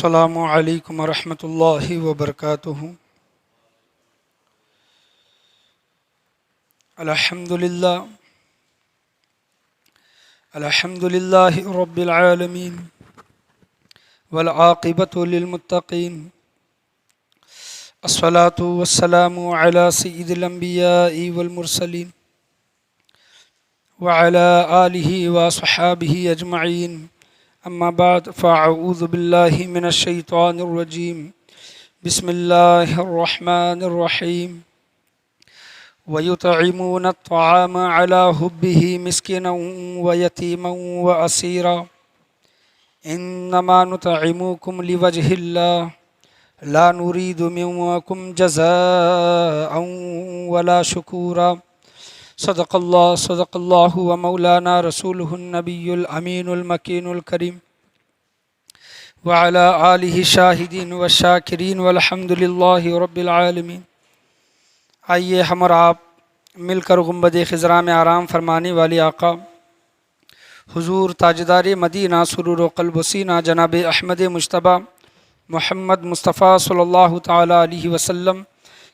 السلام علیکم ورحمۃ اللہ وبرکاتہ۔ الحمد للہ رب العالمین والعاقبۃ للمتقین، الصلاۃ والسلام علی سید الانبیاء والمرسلین وعلی آلہ وصحابہ اجمعین، اما بعد فاعوذ باللہ من الشیطان الرجیم، بسم اللہ الرحمن الرحیم۔ وَيُطْعِمُونَ الطَّعَامَ عَلَى حُبِّهِ مِسْكِينًا وَيَتِيمًا وَأَسِيرًا إِنَّمَا نُطْعِمُكُمْ لِوَجْهِ اللَّهِ لَا نُرِيدُ مِنكُمْ جَزَاءً وَلَا شُكُورًا۔ صدق اللہ ومولانا رسولہ النبی الامین المکین الکریم، وعلی آلہ شاہدین والشاکرین والحمد للہ رب العالمین۔ آئیے ہم اور آپ مل کر گنبد خضراء میں آرام فرمانے والے آقا حضور تاجدار مدینہ سرور و قلب و سینہ جناب احمد مجتبیٰ محمد مصطفیٰ صلی اللہ تعالیٰ علیہ وسلم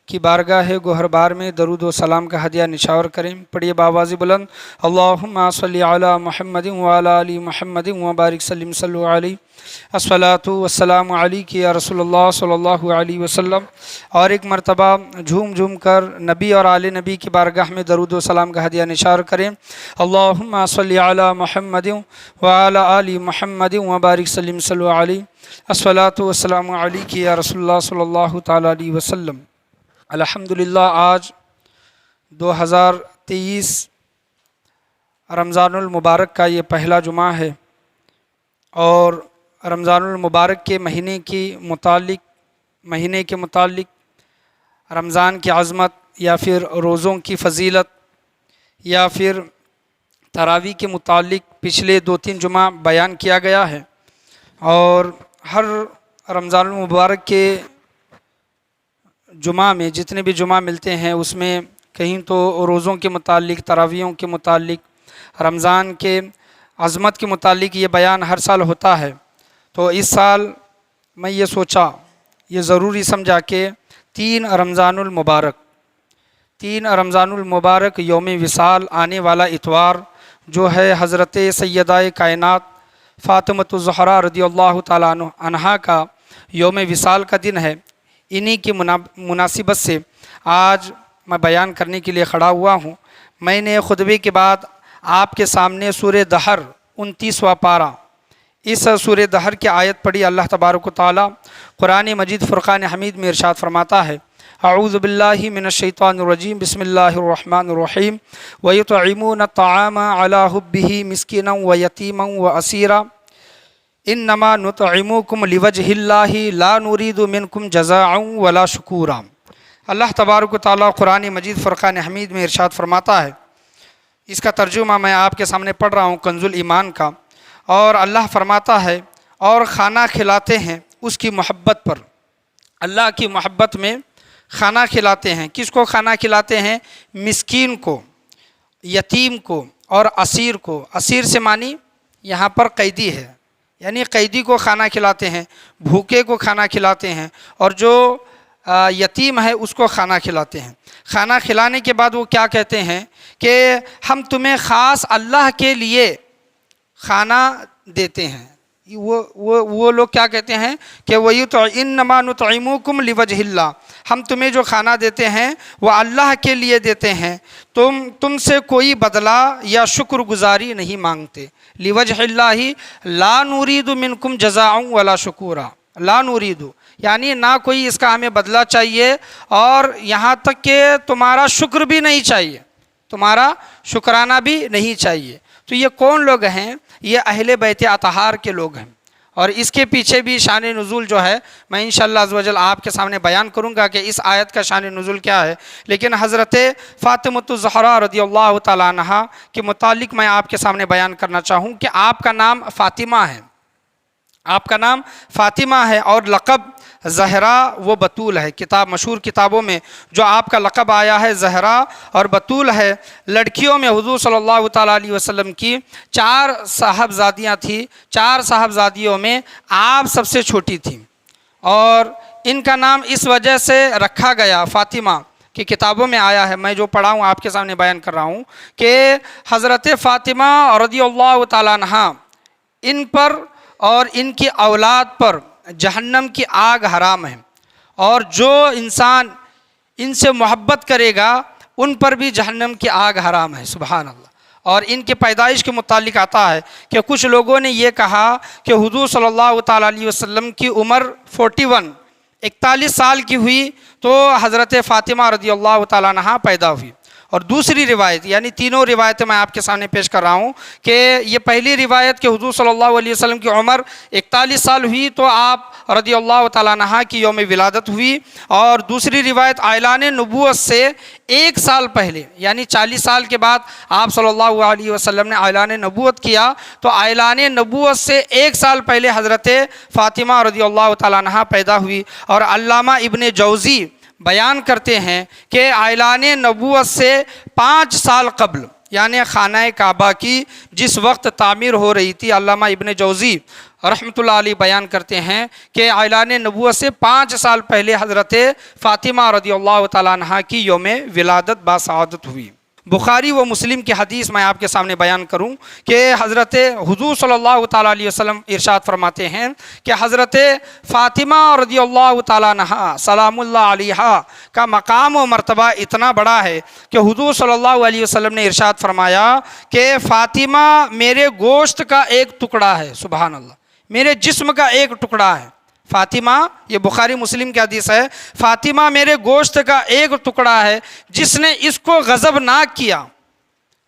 کی بارگاہ گوہر بار میں درود و سلام کا ہدیہ نشاور کریں۔ پڑھیے بآواز بلند، اللہم صلی علی محمد وعلی آل محمد وبارک سلم صلو علیہ، الصلاۃ والسلام علیک یا رسول اللہ صلی اللہ علیہ وسلم۔ اور ایک مرتبہ جھوم جھوم کر نبی اور آل نبی کی بارگاہ میں درود و سلام کا ہدیہ نشار کریں۔ اللہم صلی علی محمد وعلی آل محمد وبارک سلم صلو علیہ، الصلاۃ والسلام علیک یا رسول اللہ صلی اللہ تعالیٰ علیہ وسلم۔ الحمدللہ آج 2023 رمضان المبارک کا یہ پہلا جمعہ ہے، اور رمضان المبارک کے مہینے کے متعلق رمضان کی عظمت یا پھر روزوں کی فضیلت یا پھر تراویح کے متعلق پچھلے 2-3 جمعہ بیان کیا گیا ہے، اور ہر رمضان المبارک کے جمعہ میں جتنے بھی جمعہ ملتے ہیں اس میں کہیں تو روزوں کے متعلق، تراویحوں کے متعلق، رمضان کے عظمت کے متعلق یہ بیان ہر سال ہوتا ہے۔ تو اس سال میں یہ سوچا، یہ ضروری سمجھا کہ 3 رمضان المبارک یوم وصال آنے والا اتوار جو ہے حضرت سیدہ کائنات فاطمۃ الزہرا رضی اللہ تعالیٰ عنہا کا یوم وصال کا دن ہے، انہی کی مناسبت سے آج میں بیان کرنے کے لیے کھڑا ہوا ہوں۔ میں نے خطبے کے بعد آپ کے سامنے سورہ دہر 29واں پارہ، اس سورہ دہر کی آیت پڑھی۔ اللہ تبارک و تعالیٰ قرآن مجید فرقان حمید میں ارشاد فرماتا ہے، اعوذ باللہ من الشیطان الرجیم، بسم اللہ الرحمن الرحیم۔ وَيُطْعِمُونَ الطَّعَامَ عَلَى حُبِّهِ مِسْكِينًا وَيَتِيمًا وَأَسِيرًا انما نطعمکم لوجہ اللہ لا نرید منکم جزاء ولا شکورا۔ اللہ تبارک و تعالیٰ قرآن مجید فرقان حمید میں ارشاد فرماتا ہے، اس کا ترجمہ میں آپ کے سامنے پڑھ رہا ہوں کنز الایمان کا، اور اللہ فرماتا ہے اور کھانا کھلاتے ہیں اس کی محبت پر، اللہ کی محبت میں کھانا کھلاتے ہیں۔ کس کو کھانا کھلاتے ہیں؟ مسکین کو، یتیم کو اور اسیر کو۔ اسیر سے معنی یہاں پر قیدی ہے، یعنی قیدی کو کھانا کھلاتے ہیں، بھوکے کو کھانا کھلاتے ہیں، اور جو یتیم ہے اس کو کھانا کھلاتے ہیں۔ کھانا کھلانے کے بعد وہ کیا کہتے ہیں کہ ہم تمہیں خاص اللہ کے لیے کھانا دیتے ہیں۔ وہ لوگ کیا کہتے ہیں کہ انما نطعمکم لوجہ اللہ، ہم تمہیں جو کھانا دیتے ہیں وہ اللہ کے لیے دیتے ہیں، تم سے کوئی بدلہ یا شکر گزاری نہیں مانگتے۔ لوجہ اللہ لا نرید منکم جزاء ولا شکورا، لا نرید یعنی نہ کوئی اس کا ہمیں بدلہ چاہیے، اور یہاں تک کہ تمہارا شکر بھی نہیں چاہیے، تمہارا شکرانہ بھی نہیں چاہیے۔ تو یہ کون لوگ ہیں؟ یہ اہل بیت اطہار کے لوگ ہیں، اور اس کے پیچھے بھی شان نزول جو ہے میں انشاءاللہ عز و جل آپ کے سامنے بیان کروں گا کہ اس آیت کا شان نزول کیا ہے۔ لیکن حضرت فاطمۃ الزہرا رضی اللہ تعالیٰ عنہا کے متعلق میں آپ کے سامنے بیان کرنا چاہوں کہ آپ کا نام فاطمہ ہے، آپ کا نام فاطمہ ہے، اور لقب زہرا و بطول ہے۔ کتاب مشہور کتابوں میں جو آپ کا لقب آیا ہے زہرا اور بطول ہے۔ لڑکیوں میں حضور صلی اللہ تعالیٰ علیہ وسلم کی 4 صاحبزادیاں تھیں، 4 صاحبزادیوں میں آپ سب سے چھوٹی تھیں، اور ان کا نام اس وجہ سے رکھا گیا فاطمہ کہ کتابوں میں آیا ہے، میں جو پڑھا ہوں آپ کے سامنے بیان کر رہا ہوں کہ حضرت فاطمہ رضی اللہ تعالیٰ عنہا ان پر اور ان کی اولاد پر جہنم کی آگ حرام ہے، اور جو انسان ان سے محبت کرے گا ان پر بھی جہنم کی آگ حرام ہے۔ سبحان اللہ۔ اور ان کی پیدائش کے متعلق آتا ہے کہ کچھ لوگوں نے یہ کہا کہ حضور صلی اللہ تعالیٰ علیہ وسلم کی عمر 41 سال کی ہوئی تو حضرت فاطمہ رضی اللہ تعالیٰ عنہا پیدا ہوئی۔ اور دوسری روایت، یعنی تینوں روایتیں میں آپ کے سامنے پیش کر رہا ہوں کہ یہ پہلی روایت کہ حضور صلی اللہ علیہ وسلم کی عمر 41 سال ہوئی تو آپ رضی اللہ تعالیٰ عنہ کی یوم ولادت ہوئی، اور دوسری روایت اعلان نبوت سے 1 سال پہلے، یعنی 40 سال کے بعد آپ صلی اللہ علیہ وسلم نے اعلان نبوت کیا، تو اعلان نبوت سے 1 سال پہلے حضرت فاطمہ رضی اللہ تعالیٰ عنہ پیدا ہوئی۔ اور علامہ ابن جوزی بیان کرتے ہیں کہ اعلان نبوت سے 5 سال قبل، یعنی خانہ کعبہ کی جس وقت تعمیر ہو رہی تھی، علامہ ابن جوزی رحمۃ اللہ علیہ بیان کرتے ہیں کہ اعلان نبوت سے 5 سال پہلے حضرت فاطمہ رضی اللہ تعالیٰ عنہ کی یوم ولادت باسعادت ہوئی۔ بخاری و مسلم کی حدیث میں آپ کے سامنے بیان کروں کہ حضرت حضور صلی اللہ تعالیٰ علیہ وسلم ارشاد فرماتے ہیں کہ حضرت فاطمہ رضی اللہ تعالیٰ عنہا سلام اللہ علیہا کا مقام و مرتبہ اتنا بڑا ہے کہ حضور صلی اللہ علیہ وسلم نے ارشاد فرمایا کہ فاطمہ میرے گوشت کا ایک ٹکڑا ہے۔ سبحان اللہ، میرے جسم کا ایک ٹکڑا ہے۔ فاطمہ، یہ بخاری مسلم کی حدیث ہے، فاطمہ میرے گوشت کا ایک ٹکڑا ہے، جس نے اس کو غضبناک کیا،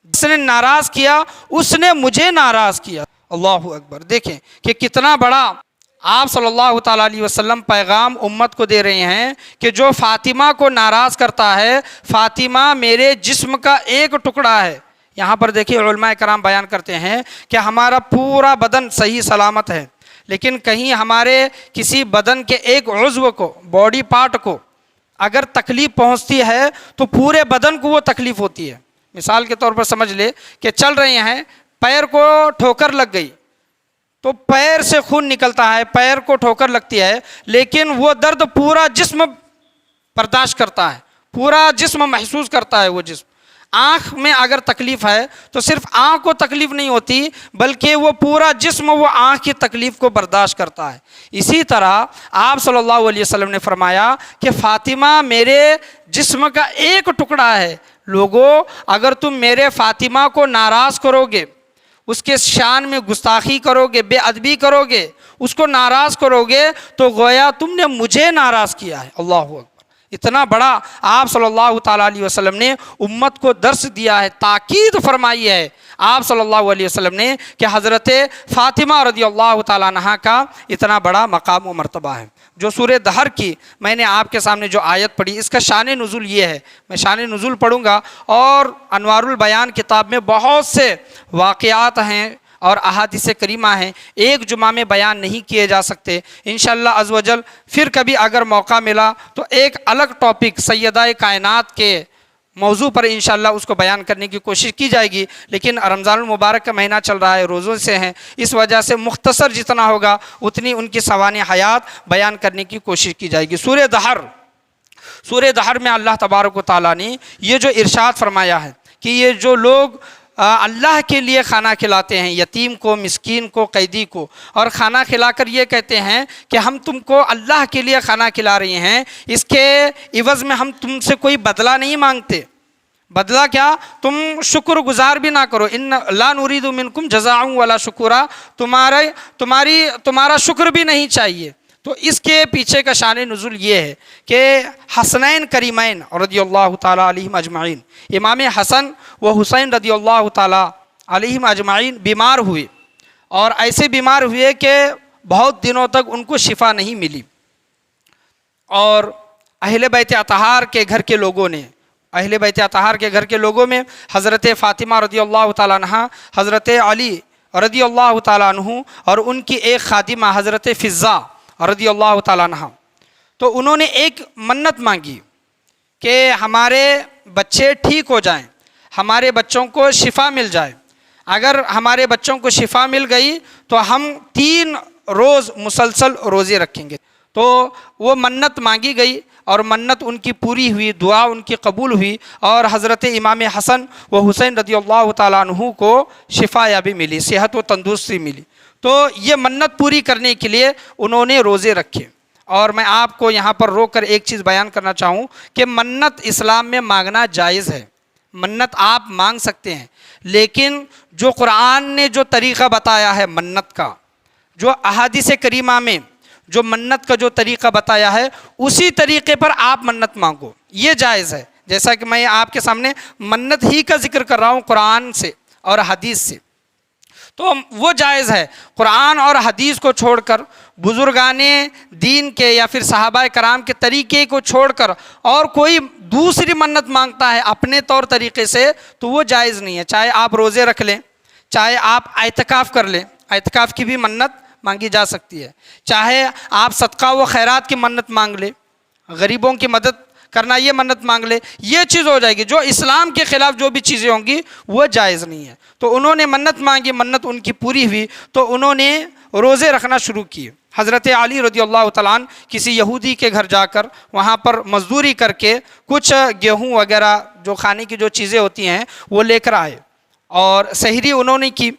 جس نے ناراض کیا، اس نے مجھے ناراض کیا۔ اللہ اکبر۔ دیکھیں کہ کتنا بڑا آپ صلی اللہ تعالیٰ علیہ وسلم پیغام امت کو دے رہے ہیں کہ جو فاطمہ کو ناراض کرتا ہے، فاطمہ میرے جسم کا ایک ٹکڑا ہے۔ یہاں پر دیکھیے علماء کرام بیان کرتے ہیں کہ ہمارا پورا بدن صحیح سلامت ہے، لیکن کہیں ہمارے کسی بدن کے ایک عضو کو، باڈی پارٹ کو اگر تکلیف پہنچتی ہے تو پورے بدن کو وہ تکلیف ہوتی ہے۔ مثال کے طور پر سمجھ لے کہ چل رہے ہیں، پیر کو ٹھوکر لگ گئی تو پیر سے خون نکلتا ہے، پیر کو ٹھوکر لگتی ہے، لیکن وہ درد پورا جسم برداشت کرتا ہے، پورا جسم محسوس کرتا ہے وہ جسم۔ آنکھ میں اگر تکلیف ہے تو صرف آنکھ کو تکلیف نہیں ہوتی بلکہ وہ پورا جسم وہ آنکھ کی تکلیف کو برداشت کرتا ہے۔ اسی طرح آپ صلی اللہ علیہ وسلم نے فرمایا کہ فاطمہ میرے جسم کا ایک ٹکڑا ہے۔ لوگوں، اگر تم میرے فاطمہ کو ناراض کرو گے، اس کے شان میں گستاخی کرو گے، بے ادبی کرو گے، اس کو ناراض کرو گے تو گویا تم نے مجھے ناراض کیا ہے۔ اللہ اکبر۔ اتنا بڑا آپ صلی اللہ تعالیٰ علیہ وسلم نے امت کو درس دیا ہے، تاکید فرمائی ہے آپ صلی اللہ علیہ وسلم نے کہ حضرت فاطمہ رضی اللہ تعالیٰ عنہ کا اتنا بڑا مقام و مرتبہ ہے۔ جو سورہ دہر کی میں نے آپ کے سامنے جو آیت پڑھی، اس کا شان نزول یہ ہے، میں شان نزول پڑھوں گا، اور انوار البیان کتاب میں بہت سے واقعات ہیں اور احادیث کریمہ ہیں، ایک جمعہ میں بیان نہیں کیے جا سکتے۔ انشاءاللہ عز و جل پھر کبھی اگر موقع ملا تو ایک الگ ٹاپک سیدہ کائنات کے موضوع پر انشاءاللہ اس کو بیان کرنے کی کوشش کی جائے گی، لیکن رمضان المبارک کا مہینہ چل رہا ہے، روزوں سے ہیں، اس وجہ سے مختصر جتنا ہوگا اتنی ان کی سوانح حیات بیان کرنے کی کوشش کی جائے گی۔ سورہ دہر میں اللہ تبارک و تعالیٰ نے یہ جو ارشاد فرمایا ہے کہ یہ جو لوگ اللہ کے لیے کھانا کھلاتے ہیں، یتیم کو، مسکین کو، قیدی کو، اور کھانا کھلا کر یہ کہتے ہیں کہ ہم تم کو اللہ کے لیے کھانا کھلا رہے ہیں، اس کے عوض میں ہم تم سے کوئی بدلہ نہیں مانگتے۔ بدلہ کیا؟ تم شکر گزار بھی نہ کرو، ان لا نرید منکم جزاء ولا شکورا، تمہارا شکر بھی نہیں چاہیے۔ تو اس کے پیچھے کا شان نزول یہ ہے کہ حسنین کریمین رضی اللہ تعالیٰ علیہم اجمعین، امام حسن و حسین رضی اللہ تعالیٰ علیہم اجمعین بیمار ہوئے، اور ایسے بیمار ہوئے کہ بہت دنوں تک ان کو شفا نہیں ملی، اور اہل بیت اطہار کے گھر کے لوگوں میں حضرت فاطمہ رضی اللہ تعالیٰ عنہ، حضرت علی رضی اللہ تعالیٰ عنہ، اور ان کی ایک خادمہ حضرت فضہ رضی اللہ تعالیٰ عنہ، تو انہوں نے ایک منت مانگی کہ ہمارے بچے ٹھیک ہو جائیں، ہمارے بچوں کو شفا مل جائے، اگر ہمارے بچوں کو شفا مل گئی تو ہم 3 روز مسلسل روزے رکھیں گے۔ تو وہ منت مانگی گئی اور منت ان کی پوری ہوئی، دعا ان کی قبول ہوئی، اور حضرت امام حسن و حسین رضی اللہ تعالیٰ عنہ کو شفا یابی ملی، صحت و تندرستی ملی۔ تو یہ منت پوری کرنے کے لیے انہوں نے روزے رکھے۔ اور میں آپ کو یہاں پر روک کر ایک چیز بیان کرنا چاہوں کہ منت اسلام میں مانگنا جائز ہے، منت آپ مانگ سکتے ہیں، لیکن جو قرآن نے جو طریقہ بتایا ہے منت کا، جو احادیث کریمہ میں جو منت کا جو طریقہ بتایا ہے، اسی طریقے پر آپ منت مانگو، یہ جائز ہے۔ جیسا کہ میں آپ کے سامنے منت ہی کا ذکر کر رہا ہوں قرآن سے اور حدیث سے، تو وہ جائز ہے۔ قرآن اور حدیث کو چھوڑ کر، بزرگان دین کے یا پھر صحابہ کرام کے طریقے کو چھوڑ کر اور کوئی دوسری منت مانگتا ہے اپنے طور طریقے سے، تو وہ جائز نہیں ہے۔ چاہے آپ روزے رکھ لیں، چاہے آپ اعتکاف کر لیں، اعتکاف کی بھی منت مانگی جا سکتی ہے، چاہے آپ صدقہ و خیرات کی منت مانگ لیں، غریبوں کی مدد کرنا یہ منت مانگ لے، یہ چیز ہو جائے گی۔ جو اسلام کے خلاف جو بھی چیزیں ہوں گی وہ جائز نہیں ہے۔ تو انہوں نے منت مانگی، منت ان کی پوری ہوئی، تو انہوں نے روزے رکھنا شروع کیے۔ حضرت علی رضی اللہ تعالیٰ عنہ کسی یہودی کے گھر جا کر وہاں پر مزدوری کر کے کچھ گیہوں وغیرہ جو کھانے کی جو چیزیں ہوتی ہیں وہ لے کر آئے، اور سحری انہوں نے کی،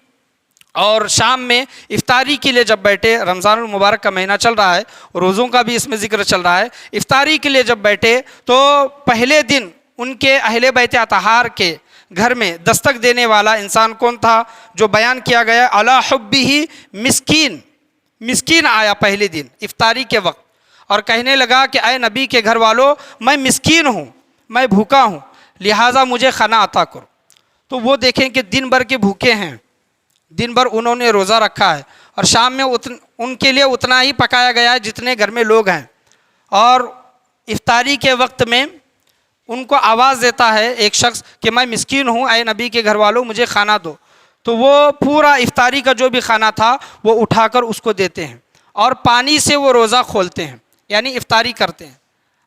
اور شام میں افطاری کے لیے جب بیٹھے، رمضان المبارک کا مہینہ چل رہا ہے، روزوں کا بھی اس میں ذکر چل رہا ہے، افطاری کے لیے جب بیٹھے تو پہلے دن ان کے اہل بیت اطہار کے گھر میں دستک دینے والا انسان کون تھا؟ جو بیان کیا گیا علی حبہ مسکین، مسکین آیا پہلے دن افطاری کے وقت اور کہنے لگا کہ اے نبی کے گھر والوں، میں مسکین ہوں، میں بھوکا ہوں، لہٰذا مجھے کھانا عطا کرو۔ تو وہ دیکھیں کہ دن بھر کے بھوکے ہیں، دن بھر انہوں نے روزہ رکھا ہے، اور شام میں ان کے لیے اتنا ہی پکایا گیا ہے جتنے گھر میں لوگ ہیں، اور افطاری کے وقت میں ان کو آواز دیتا ہے ایک شخص کہ میں مسکین ہوں، اے نبی کے گھر والوں مجھے کھانا دو۔ تو وہ پورا افطاری کا جو بھی کھانا تھا وہ اٹھا کر اس کو دیتے ہیں، اور پانی سے وہ روزہ کھولتے ہیں، یعنی افطاری کرتے ہیں۔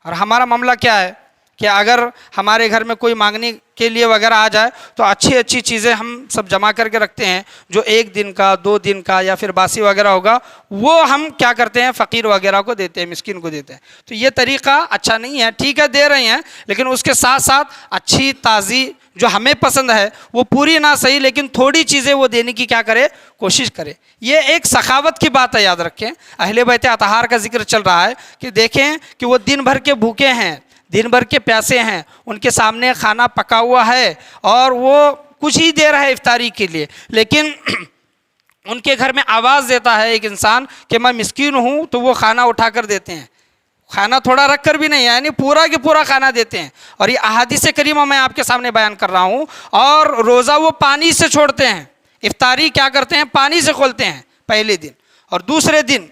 اور ہمارا معاملہ کیا ہے کہ اگر ہمارے گھر میں کوئی مانگنے کے لیے وغیرہ آ جائے تو اچھی اچھی چیزیں ہم سب جمع کر کے رکھتے ہیں، جو 1 دن کا 2 دن کا یا پھر باسی وغیرہ ہوگا وہ ہم کیا کرتے ہیں، فقیر وغیرہ کو دیتے ہیں، مسکین کو دیتے ہیں۔ تو یہ طریقہ اچھا نہیں ہے، ٹھیک ہے دے رہے ہیں، لیکن اس کے ساتھ ساتھ اچھی تازی جو ہمیں پسند ہے وہ پوری نہ صحیح لیکن تھوڑی چیزیں وہ دینے کی کیا کرے، کوشش کرے۔ یہ ایک سخاوت کی بات ہے، یاد رکھیں۔ اہل بیت اطہار کا ذکر چل رہا ہے کہ دیکھیں کہ وہ دن بھر کے بھوکے ہیں، دن بھر کے پیاسے ہیں، ان کے سامنے کھانا پکا ہوا ہے اور وہ کچھ ہی دیر ہے افطاری کے لیے، لیکن ان کے گھر میں آواز دیتا ہے ایک انسان کہ میں مسکین ہوں، تو وہ کھانا اٹھا کر دیتے ہیں، کھانا تھوڑا رکھ کر بھی نہیں، یعنی پورا کے پورا کھانا دیتے ہیں۔ اور یہ احادیث کریمہ میں آپ کے سامنے بیان کر رہا ہوں۔ اور روزہ وہ پانی سے چھوڑتے ہیں، افطاری کیا کرتے ہیں، پانی سے کھولتے ہیں پہلے دن، اور دوسرے دن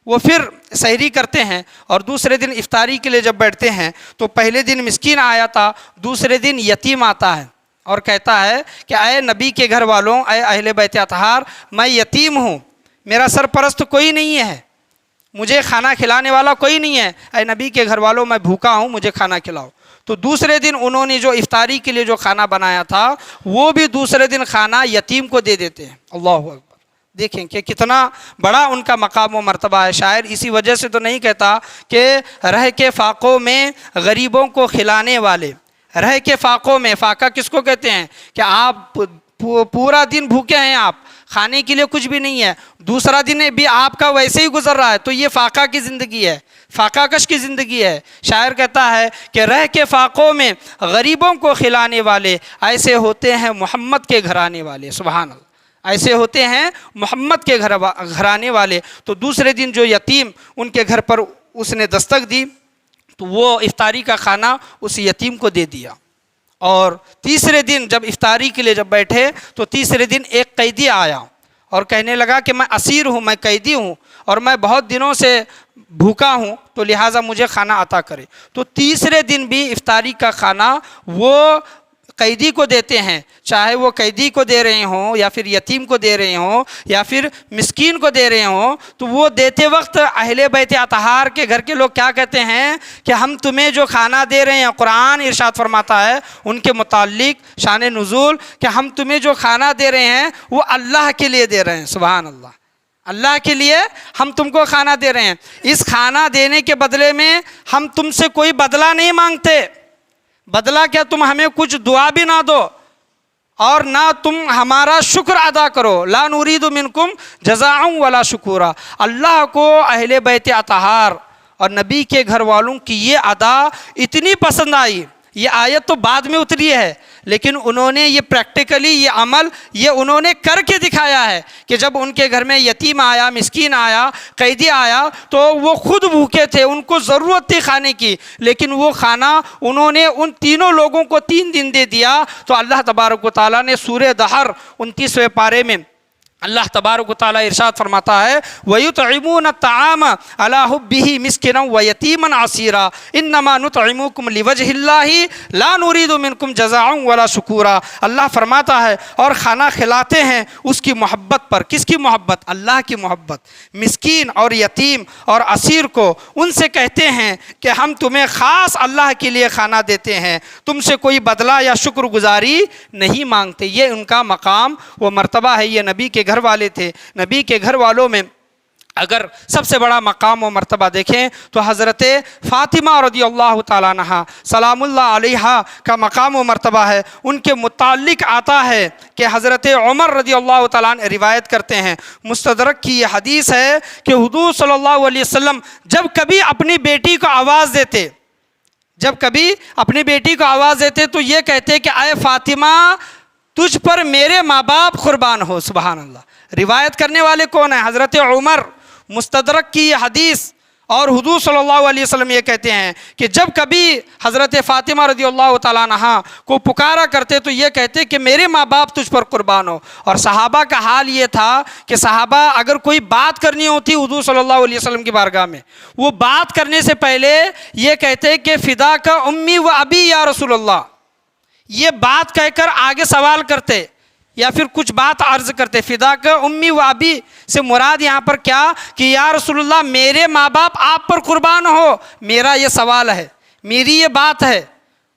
وہ پھر سحری کرتے ہیں، اور دوسرے دن افطاری کے لیے جب بیٹھتے ہیں تو پہلے دن مسکین آیا تھا، دوسرے دن یتیم آتا ہے اور کہتا ہے کہ اے نبی کے گھر والوں، اے اہل بیت اطہار، میں یتیم ہوں، میرا سرپرست کوئی نہیں ہے، مجھے کھانا کھلانے والا کوئی نہیں ہے، اے نبی کے گھر والوں میں بھوکا ہوں، مجھے کھانا کھلاؤ۔ تو دوسرے دن انہوں نے جو افطاری کے لیے جو کھانا بنایا تھا وہ بھی دوسرے دن کھانا یتیم کو دے دیتے ہیں۔ اللہ اکبر، دیکھیں کہ کتنا بڑا ان کا مقام و مرتبہ ہے۔ شاعر اسی وجہ سے تو نہیں کہتا کہ رہ کے فاقوں میں غریبوں کو کھلانے والے، رہ کے فاقوں میں، فاقہ کس کو کہتے ہیں کہ آپ پورا دن بھوکے ہیں، آپ کھانے کے لیے کچھ بھی نہیں ہے، دوسرا دن بھی آپ کا ویسے ہی گزر رہا ہے، تو یہ فاقہ کی زندگی ہے، فاقہ کش کی زندگی ہے۔ شاعر کہتا ہے کہ رہ کے فاقوں میں غریبوں کو کھلانے والے ایسے ہوتے ہیں محمد کے گھرانے والے۔ سبحان اللہ، ایسے ہوتے ہیں محمد کے گھرانے والے۔ تو دوسرے دن جو یتیم ان کے گھر پر اس نے دستک دی تو وہ افطاری کا کھانا اس یتیم کو دے دیا۔ اور تیسرے دن جب افطاری کے لیے جب بیٹھے تو تیسرے دن ایک قیدی آیا اور کہنے لگا کہ میں اسیر ہوں، میں قیدی ہوں، اور میں بہت دنوں سے بھوکا ہوں، تو لہٰذا مجھے کھانا عطا کرے۔ تو تیسرے دن بھی افطاری کا کھانا وہ قیدی کو دیتے ہیں، چاہے وہ قیدی کو دے رہے ہوں یا پھر یتیم کو دے رہے ہوں یا پھر مسکین کو دے رہے ہوں، تو وہ دیتے وقت اہل بیت اطہار کے گھر کے لوگ کیا کہتے ہیں کہ ہم تمہیں جو کھانا دے رہے ہیں، قرآن ارشاد فرماتا ہے ان کے متعلق شان نزول کہ ہم تمہیں جو کھانا دے رہے ہیں وہ اللہ کے لیے دے رہے ہیں۔ سبحان اللہ، اللہ کے لیے ہم تم کو کھانا دے رہے ہیں۔ اس کھانا دینے کے بدلے میں ہم تم سے کوئی بدلہ نہیں مانگتے۔ بدلہ کیا، تم ہمیں کچھ دعا بھی نہ دو اور نہ تم ہمارا شکر ادا کرو۔ لا نرید منکم جزاء ولا شکورا۔ اللہ کو اہل بیت اطہار اور نبی کے گھر والوں کی یہ ادا اتنی پسند آئی، یہ آیت تو بعد میں اتری ہے لیکن انہوں نے یہ پریکٹیکلی یہ عمل یہ انہوں نے کر کے دکھایا ہے کہ جب ان کے گھر میں یتیم آیا، مسکین آیا، قیدی آیا تو وہ خود بھوکے تھے، ان کو ضرورت تھی کھانے کی، لیکن وہ کھانا انہوں نے ان تینوں لوگوں کو 3 دن دے دیا۔ تو اللہ تبارک و تعالیٰ نے سورہ دہر 29ویں پارے میں اللہ تبارک و تعالیٰ ارشاد فرماتا ہے وَيُطْعِمُونَ الطَّعَامَ عَلَىٰ حُبِّهِ مِسْكِينًا وَيَتِيمًا عَسِيرًا إِنَّمَا نُطْعِمُكُمْ لِوَجْهِ اللَّهِ لَا نُرِيدُ مِنكُمْ جَزَاءً وَلَا شُكُورًا۔ اللہ فرماتا ہے اور کھانا کھلاتے ہیں اس کی محبت پر۔ کس کی محبت؟ اللہ کی محبت۔ مسکین اور یتیم اور اسیر کو ان سے کہتے ہیں کہ ہم تمہیں خاص اللہ کے لیے کھانا دیتے ہیں، تم سے کوئی بدلہ یا شکر گزاری نہیں مانگتے۔ یہ ان کا مقام و مرتبہ ہے، یہ نبی کے گھر والے تھے۔ نبی کے گھر والوں میں اگر سب سے بڑا مقام و مرتبہ دیکھیں تو حضرت فاطمہ رضی اللہ تعالیٰ عنہا سلام اللہ علیہا کا مقام و مرتبہ ہے۔ ان کے متعلق آتا ہے کہ حضرت عمر رضی اللہ تعالیٰ عنہ روایت کرتے ہیں، مستدرک کی یہ حدیث ہے کہ حضور صلی اللہ علیہ وسلم جب کبھی اپنی بیٹی کو آواز دیتے تو یہ کہتے کہ اے فاطمہ تجھ پر میرے ماں باپ قربان ہو۔ سبحان اللہ۔ روایت کرنے والے کون ہیں؟ حضرت عمر۔ مستدرک کی یہ حدیث، اور حضور صلی اللہ علیہ وسلم یہ کہتے ہیں کہ جب کبھی حضرت فاطمہ رضی اللہ تعالیٰ عنہا کو پکارا کرتے تو یہ کہتے کہ میرے ماں باپ تجھ پر قربان ہو۔ اور صحابہ کا حال یہ تھا کہ صحابہ اگر کوئی بات کرنی ہوتی حضور صلی اللہ علیہ وسلم کی بارگاہ میں، وہ بات کرنے سے پہلے یہ کہتے کہ فدا کا امی و ابی یا رسول اللہ، یہ بات کہہ کر آگے سوال کرتے یا پھر کچھ بات عرض کرتے۔ فدا کا امی و ابی سے مراد یہاں پر کیا کہ یا رسول اللہ میرے ماں باپ آپ پر قربان ہو، میرا یہ سوال ہے، میری یہ بات ہے،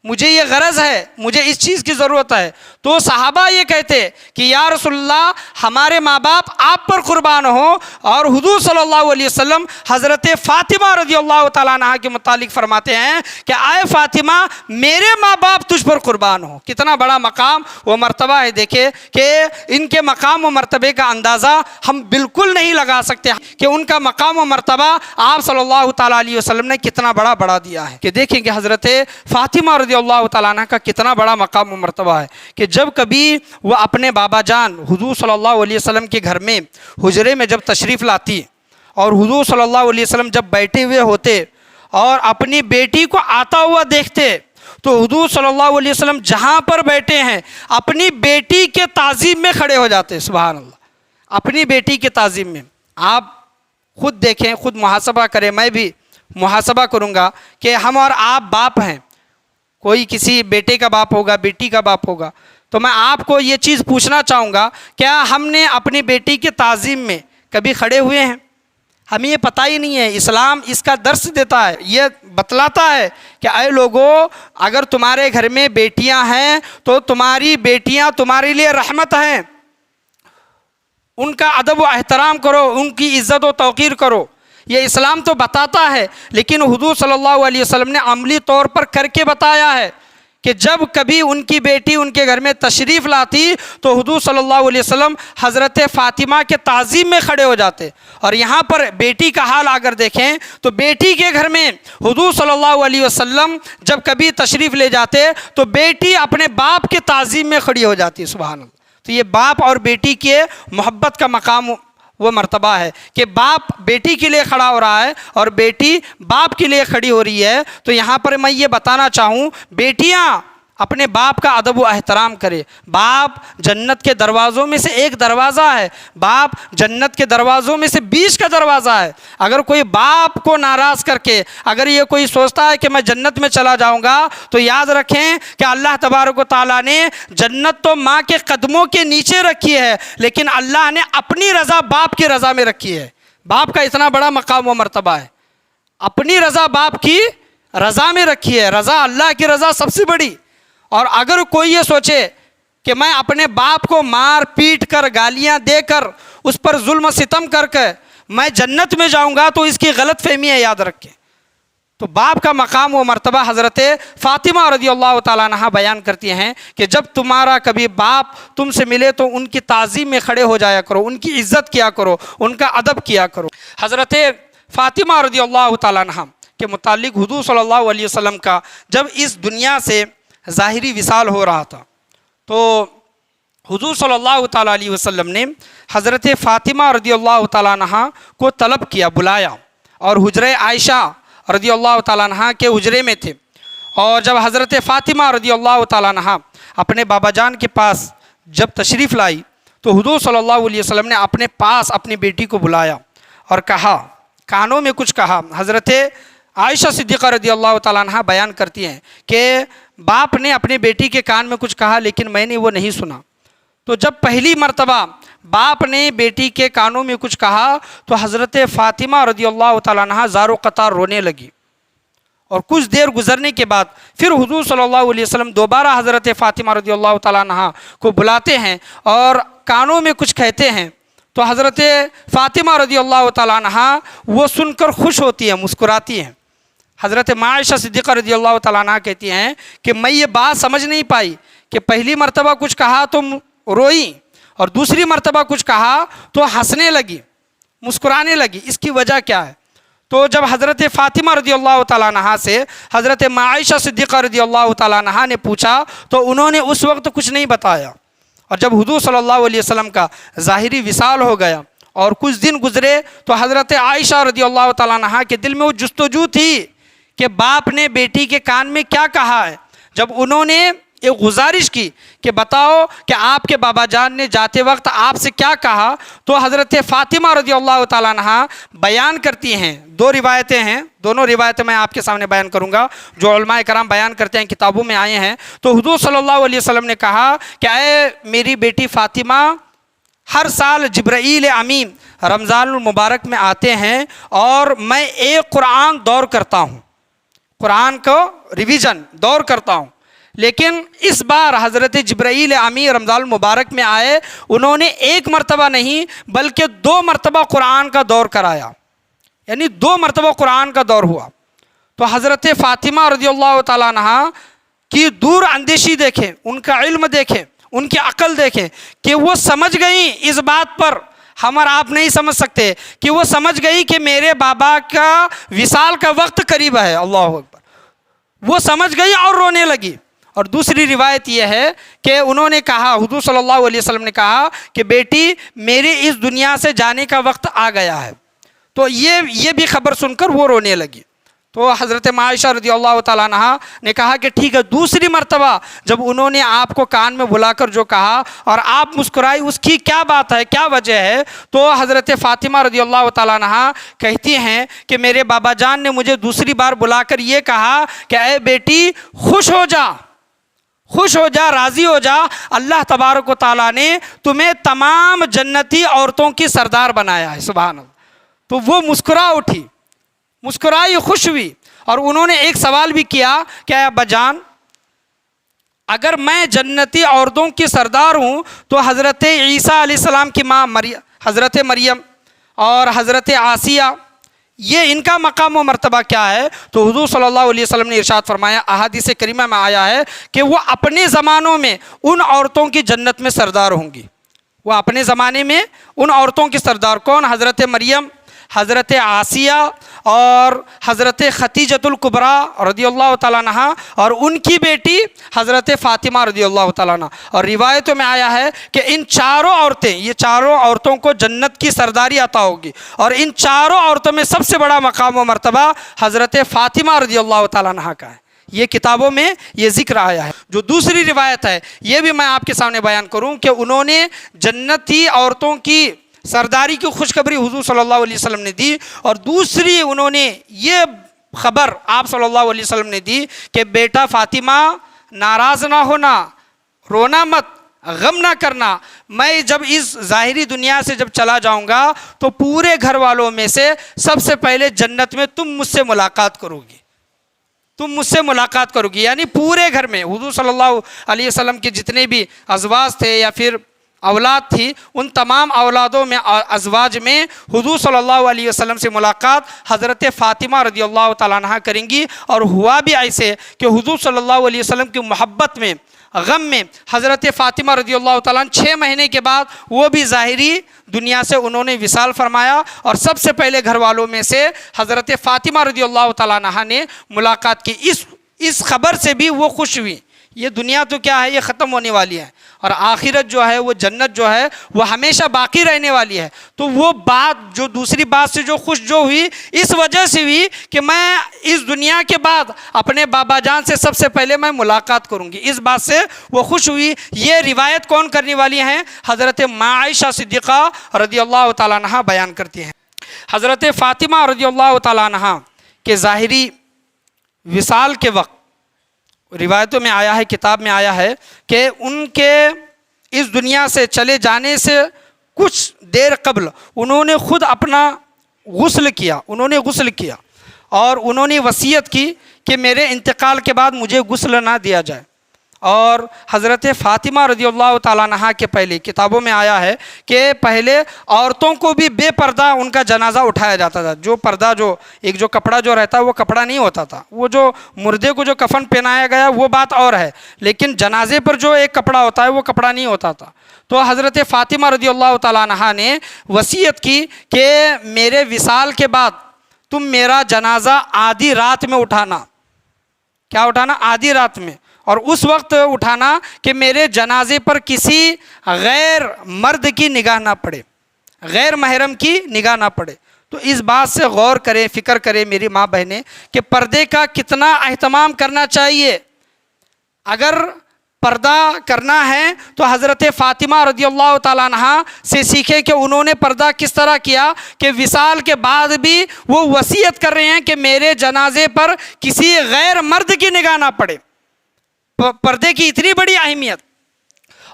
مجھے یہ غرض ہے، مجھے اس چیز کی ضرورت ہے۔ تو صحابہ یہ کہتے کہ یا رسول اللہ ہمارے ماں باپ آپ پر قربان ہو، اور حضور صلی اللہ علیہ وسلم حضرت فاطمہ رضی اللہ تعالیٰ عنہ کے متعلق فرماتے ہیں کہ اے فاطمہ میرے ماں باپ تجھ پر قربان ہو۔ کتنا بڑا مقام و مرتبہ ہے۔ دیکھیں کہ ان کے مقام و مرتبے کا اندازہ ہم بالکل نہیں لگا سکتے کہ ان کا مقام و مرتبہ آپ صلی اللہ تعالیٰ علیہ وسلم نے کتنا بڑا دیا ہے۔ کہ دیکھیں کہ حضرت فاطمہ رضی اللہ تعالیٰ عنہ کا کتنا بڑا مقام و مرتبہ ہے کہ جب کبھی وہ اپنے بابا جان حضور صلی اللہ علیہ وسلم کے گھر میں حجرے میں جب تشریف لاتی اور حضور صلی اللہ علیہ وسلم جب بیٹھے ہوئے ہوتے اور اپنی بیٹی کو آتا ہوا دیکھتے تو حضور صلی اللہ علیہ وسلم جہاں پر بیٹھے ہیں اپنی بیٹی کے تعظیم میں کھڑے ہو جاتے۔ سبحان اللہ۔ اپنی بیٹی کے تعظیم میں آپ خود دیکھیں، خود محاسبہ کریں، میں بھی محاسبہ کروں گا کہ ہم اور آپ باپ ہیں، کوئی کسی بیٹے کا باپ ہوگا، بیٹی کا باپ ہوگا، تو میں آپ کو یہ چیز پوچھنا چاہوں گا کیا ہم نے اپنی بیٹی کے تعظیم میں کبھی کھڑے ہوئے ہیں؟ ہمیں یہ پتہ ہی نہیں ہے۔ اسلام اس کا درس دیتا ہے، یہ بتلاتا ہے کہ اے لوگو اگر تمہارے گھر میں بیٹیاں ہیں تو تمہاری بیٹیاں تمہارے لیے رحمت ہیں، ان کا ادب و احترام کرو، ان کی عزت و توقیر کرو۔ یہ اسلام تو بتاتا ہے، لیکن حضور صلی اللہ علیہ وسلم نے عملی طور پر کر کے بتایا ہے کہ جب کبھی ان کی بیٹی ان کے گھر میں تشریف لاتی تو حضور صلی اللہ علیہ وسلم حضرت فاطمہ کے تعظیم میں کھڑے ہو جاتے۔ اور یہاں پر بیٹی کا حال اگر دیکھیں تو بیٹی کے گھر میں حضور صلی اللہ علیہ وسلم جب کبھی تشریف لے جاتے تو بیٹی اپنے باپ کے تعظیم میں کھڑی ہو جاتی۔ سبحان اللہ۔ تو یہ باپ اور بیٹی کے محبت کا مقام وہ مرتبہ ہے کہ باپ بیٹی کے لیے کھڑا ہو رہا ہے اور بیٹی باپ کے لیے کھڑی ہو رہی ہے۔ تو یہاں پر میں یہ بتانا چاہوں بیٹیاں اپنے باپ کا ادب و احترام کرے۔ باپ جنت کے دروازوں میں سے ایک دروازہ ہے، باپ جنت کے دروازوں میں سے 20 کا دروازہ ہے۔ اگر کوئی باپ کو ناراض کر کے اگر یہ کوئی سوچتا ہے کہ میں جنت میں چلا جاؤں گا، تو یاد رکھیں کہ اللہ تبارک و تعالیٰ نے جنت تو ماں کے قدموں کے نیچے رکھی ہے، لیکن اللہ نے اپنی رضا باپ کی رضا میں رکھی ہے۔ باپ کا اتنا بڑا مقام و مرتبہ ہے، اپنی رضا باپ کی رضا میں رکھی ہے۔ رضا اللہ کی رضا سب سے بڑی۔ اور اگر کوئی یہ سوچے کہ میں اپنے باپ کو مار پیٹ کر گالیاں دے کر اس پر ظلم و ستم کر کے میں جنت میں جاؤں گا، تو اس کی غلط فہمی ہے، یاد رکھیں۔ تو باپ کا مقام و مرتبہ حضرت فاطمہ رضی اللہ تعالیٰ عنہ بیان کرتی ہیں کہ جب تمہارا کبھی باپ تم سے ملے تو ان کی تعظیم میں کھڑے ہو جایا کرو، ان کی عزت کیا کرو، ان کا ادب کیا کرو۔ حضرت فاطمہ رضی اللہ تعالیٰ عنہ کے متعلق حضور صلی اللہ علیہ وسلم کا جب اس دنیا سے ظاہری وصال ہو رہا تھا، تو حضور صلی اللہ تعالیٰ علیہ وسلم نے حضرت فاطمہ رضی اللہ تعالیٰ عنہ کو طلب کیا، بلایا، اور حجرہ عائشہ رضی اللہ تعالیٰ عنہ کے حجرے میں تھے۔ اور جب حضرت فاطمہ رضی اللہ تعالیٰ عنہ اپنے بابا جان کے پاس جب تشریف لائی، تو حضور صلی اللہ علیہ وسلم نے اپنے پاس اپنی بیٹی کو بلایا اور کہا، کانوں میں کچھ کہا۔ حضرت عائشہ صدیقہ رضی اللہ تعالیٰ عنہ بیان کرتی ہیں کہ باپ نے اپنے بیٹی کے کان میں کچھ کہا، لیکن میں نے وہ نہیں سنا۔ تو جب پہلی مرتبہ باپ نے بیٹی کے کانوں میں کچھ کہا، تو حضرت فاطمہ رضی اللہ تعالیٰ عنہ زار و قطار رونے لگی۔ اور کچھ دیر گزرنے کے بعد پھر حضور صلی اللہ علیہ وسلم دوبارہ حضرت فاطمہ رضی اللہ تعالیٰ عنہ کو بلاتے ہیں اور کانوں میں کچھ کہتے ہیں، تو حضرت فاطمہ رضی اللہ تعالیٰ عنہ وہ سن کر خوش ہوتی ہیں، مسکراتی ہیں۔ حضرت عائشہ صدیقہ رضی اللہ تعالیٰ عنہ کہتی ہیں کہ میں یہ بات سمجھ نہیں پائی کہ پہلی مرتبہ کچھ کہا تو روئی، اور دوسری مرتبہ کچھ کہا تو ہنسنے لگی، مسکرانے لگی، اس کی وجہ کیا ہے؟ تو جب حضرت فاطمہ رضی اللہ تعالیٰ عنہ سے حضرت عائشہ صدیقہ رضی اللہ تعالیٰ عنہ نے پوچھا، تو انہوں نے اس وقت کچھ نہیں بتایا۔ اور جب حضور صلی اللہ علیہ وسلم کا ظاہری وصال ہو گیا اور کچھ دن گزرے، تو حضرت عائشہ رضی اللہ تعالیٰ عنہ کے دل میں وہ جستجو تھی کہ باپ نے بیٹی کے کان میں کیا کہا ہے۔ جب انہوں نے ایک گزارش کی کہ بتاؤ کہ آپ کے بابا جان نے جاتے وقت آپ سے کیا کہا، تو حضرت فاطمہ رضی اللہ تعالیٰ عنہ بیان کرتی ہیں، دو روایتیں ہیں، دونوں روایتیں میں آپ کے سامنے بیان کروں گا جو علماء کرام بیان کرتے ہیں، کتابوں میں آئے ہیں۔ تو حضور صلی اللہ علیہ وسلم نے کہا کہ اے میری بیٹی فاطمہ، ہر سال جبرائیل امین رمضان المبارک میں آتے ہیں اور میں ایک قرآن دور کرتا ہوں، قرآن کو ریویژن دور کرتا ہوں، لیکن اس بار حضرت جبرائیل امین رمضان المبارک میں آئے، انہوں نے ایک مرتبہ نہیں بلکہ 2 مرتبہ قرآن کا دور کرایا، یعنی 2 مرتبہ قرآن کا دور ہوا۔ تو حضرت فاطمہ رضی اللہ تعالیٰ عنہ کی دور اندیشی دیکھیں، ان کا علم دیکھیں، ان کی عقل دیکھیں کہ وہ سمجھ گئیں اس بات پر، ہم اور آپ نہیں سمجھ سکتے، کہ وہ سمجھ گئی کہ میرے بابا کا وصال کا وقت قریب ہے۔ اللہ اکبر، وہ سمجھ گئی اور رونے لگی۔ اور دوسری روایت یہ ہے کہ انہوں نے کہا، حضور صلی اللہ علیہ وسلم نے کہا کہ بیٹی میرے اس دنیا سے جانے کا وقت آ گیا ہے۔ تو یہ بھی خبر سن کر وہ رونے لگی۔ تو حضرت عائشہ رضی اللہ تعالیٰ عنہ نے کہا کہ ٹھیک ہے۔ دوسری مرتبہ جب انہوں نے آپ کو کان میں بلا کر جو کہا اور آپ مسکرائی، اس کی کیا بات ہے، کیا وجہ ہے؟ تو حضرت فاطمہ رضی اللہ تعالیٰ عنہ کہتی ہیں کہ میرے بابا جان نے مجھے دوسری بار بلا کر یہ کہا کہ اے بیٹی خوش ہو جا، خوش ہو جا، راضی ہو جا، اللہ تبارک و تعالیٰ نے تمہیں تمام جنتی عورتوں کی سردار بنایا ہے۔ سبحان اللہ۔ تو وہ مسکرا اٹھی، مسکرائی، خوش ہوئی، اور انہوں نے ایک سوال بھی کیا کہ ابا جان، اگر میں جنتی عورتوں کی سردار ہوں تو حضرت عیسیٰ علیہ السلام کی ماں حضرت مریم اور حضرت آسیہ، یہ ان کا مقام و مرتبہ کیا ہے؟ تو حضور صلی اللہ علیہ وسلم نے ارشاد فرمایا، احادیث کریمہ میں آیا ہے کہ وہ اپنے زمانوں میں ان عورتوں کی جنت میں سردار ہوں گی۔ وہ اپنے زمانے میں ان عورتوں کی سردار کون؟ حضرت مریم، حضرت آسیہ اور حضرت ختیجۃ الکبریٰ رضی اللہ تعالیٰ عنہ اور ان کی بیٹی حضرت فاطمہ رضی اللہ تعالیٰ عنہ۔ اور روایتوں میں آیا ہے کہ ان چاروں عورتیں، یہ چاروں عورتوں کو جنت کی سرداری عطا ہوگی، اور ان چاروں عورتوں میں سب سے بڑا مقام و مرتبہ حضرت فاطمہ رضی اللہ تعالیٰ عنہ کا ہے۔ یہ کتابوں میں یہ ذکر آیا ہے۔ جو دوسری روایت ہے یہ بھی میں آپ کے سامنے بیان کروں کہ انہوں نے جنتی عورتوں کی سرداری کی خوشخبری حضور صلی اللہ علیہ وسلم نے دی، اور دوسری انہوں نے یہ خبر آپ صلی اللہ علیہ وسلم نے دی کہ بیٹا فاطمہ ناراض نہ ہونا، رونا مت، غم نہ کرنا، میں جب اس ظاہری دنیا سے جب چلا جاؤں گا تو پورے گھر والوں میں سے سب سے پہلے جنت میں تم مجھ سے ملاقات کرو گی، تم مجھ سے ملاقات کرو گی۔ یعنی پورے گھر میں حضور صلی اللہ علیہ وسلم کے جتنے بھی ازواج تھے یا پھر اولاد تھی، ان تمام اولادوں میں ازواج میں حضور صلی اللہ علیہ وسلم سے ملاقات حضرت فاطمہ رضی اللہ تعالیٰ عنہ کریں گی۔ اور ہوا بھی ایسے کہ حضور صلی اللہ علیہ وسلم کی محبت میں، غم میں حضرت فاطمہ رضی اللہ تعالیٰ عنہ 6 مہینے کے بعد وہ بھی ظاہری دنیا سے انہوں نے وصال فرمایا، اور سب سے پہلے گھر والوں میں سے حضرت فاطمہ رضی اللہ تعالیٰ عنہ نے ملاقات کی۔ اس خبر سے بھی وہ خوش ہوئی۔ یہ دنیا تو کیا ہے، یہ ختم ہونے والی ہے، اور آخرت جو ہے، وہ جنت جو ہے وہ ہمیشہ باقی رہنے والی ہے۔ تو وہ بات جو دوسری بات سے جو خوش جو ہوئی، اس وجہ سے ہوئی کہ میں اس دنیا کے بعد اپنے بابا جان سے سب سے پہلے میں ملاقات کروں گی، اس بات سے وہ خوش ہوئی۔ یہ روایت کون کرنے والی ہیں؟ حضرت عائشہ صدیقہ رضی اللہ تعالیٰ عنہ بیان کرتی ہیں۔ حضرت فاطمہ رضی اللہ تعالیٰ عنہ کے ظاہری وصال کے وقت روایتوں میں آیا ہے، کتاب میں آیا ہے کہ ان کے اس دنیا سے چلے جانے سے کچھ دیر قبل انہوں نے خود اپنا غسل کیا، اور انہوں نے وصیت کی کہ میرے انتقال کے بعد مجھے غسل نہ دیا جائے۔ اور حضرت فاطمہ رضی اللہ تعالیٰ عنہ کے پہلے کتابوں میں آیا ہے کہ پہلے عورتوں کو بھی بے پردہ ان کا جنازہ اٹھایا جاتا تھا۔ جو پردہ جو کپڑا جو رہتا ہے وہ کپڑا نہیں ہوتا تھا، وہ جو مردے کو جو کفن پہنایا گیا وہ بات اور ہے، لیکن جنازے پر جو ایک کپڑا ہوتا ہے وہ کپڑا نہیں ہوتا تھا۔ تو حضرت فاطمہ رضی اللہ تعالیٰ عنہ نے وصیت کی کہ میرے وصال کے بعد تم میرا جنازہ آدھی رات میں اٹھانا۔ کیا اٹھانا؟ آدھی رات میں، اور اس وقت اٹھانا کہ میرے جنازے پر کسی غیر مرد کی نگاہ نہ پڑے، غیر محرم کی نگاہ نہ پڑے۔ تو اس بات سے غور کرے، فکر کرے میری ماں بہنیں کہ پردے کا کتنا اہتمام کرنا چاہیے۔ اگر پردہ کرنا ہے تو حضرت فاطمہ رضی اللہ تعالیٰ عنہ سے سیکھیں کہ انہوں نے پردہ کس طرح کیا کہ وصال کے بعد بھی وہ وصیت کر رہے ہیں کہ میرے جنازے پر کسی غیر مرد کی نگاہ نہ پڑے۔ پردے کی اتنی بڑی اہمیت،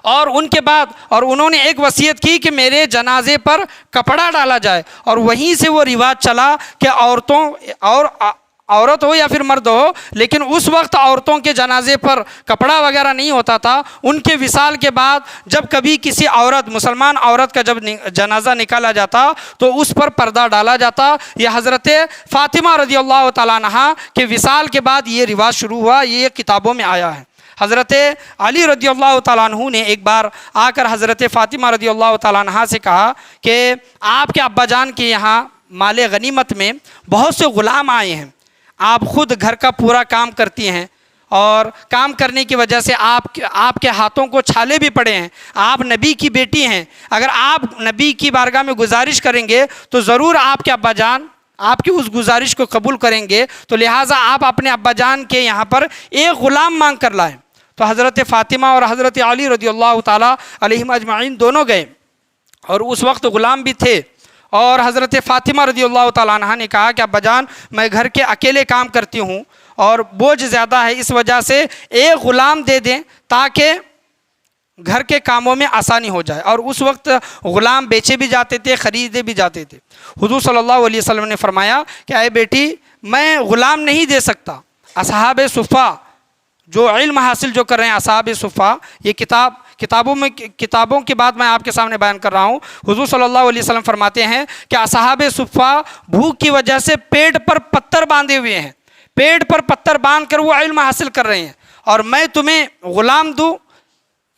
اور ان کے بعد انہوں نے ایک وصیت کی کہ میرے جنازے پر کپڑا ڈالا جائے، اور وہیں سے وہ رواج چلا کہ عورت ہو یا پھر مرد ہو، لیکن اس وقت عورتوں کے جنازے پر کپڑا وغیرہ نہیں ہوتا تھا۔ ان کے وصال کے بعد جب کبھی کسی مسلمان عورت کا جب جنازہ نکالا جاتا تو اس پر پردہ ڈالا جاتا۔ یہ حضرت فاطمہ رضی اللہ تعالیٰ عنہ کے وصال کے بعد یہ رواج شروع ہوا، یہ کتابوں میں آیا ہے۔ حضرت علی رضی اللہ تعالیٰ عنہ نے ایک بار آ کر حضرت فاطمہ رضی اللہ تعالیٰ عنہ سے کہا کہ آپ کے ابا جان کے یہاں مال غنیمت میں بہت سے غلام آئے ہیں، آپ خود گھر کا پورا کام کرتی ہیں، اور کام کرنے کی وجہ سے آپ کے ہاتھوں کو چھالے بھی پڑے ہیں، آپ نبی کی بیٹی ہیں، اگر آپ نبی کی بارگاہ میں گزارش کریں گے تو ضرور آپ کے ابا جان آپ کی اس گزارش کو قبول کریں گے، تو لہٰذا آپ اپنے ابا جان کے یہاں پر ایک غلام مانگ کر لائیں۔ تو حضرت فاطمہ اور حضرت علی رضی اللہ تعالیٰ علیہم اجمعین دونوں گئے، اور اس وقت غلام بھی تھے، اور حضرت فاطمہ رضی اللہ تعالیٰ عنہ نے کہا کہ ابا جان میں گھر کے اکیلے کام کرتی ہوں اور بوجھ زیادہ ہے، اس وجہ سے ایک غلام دے دیں تاکہ گھر کے کاموں میں آسانی ہو جائے۔ اور اس وقت غلام بیچے بھی جاتے تھے، خریدے بھی جاتے تھے۔ حضور صلی اللہ علیہ وسلم نے فرمایا کہ اے بیٹی میں غلام نہیں دے سکتا۔ اصحاب صفہ جو علم حاصل جو کر رہے ہیں، اصحاب صفہ، یہ کتابوں کی بات میں آپ کے سامنے بیان کر رہا ہوں۔ حضور صلی اللہ علیہ وسلم فرماتے ہیں کہ اصحاب صفہ بھوک کی وجہ سے پیٹ پر پتھر باندھے ہوئے ہیں، پیٹ پر پتھر باندھ کر وہ علم حاصل کر رہے ہیں، اور میں تمہیں غلام دوں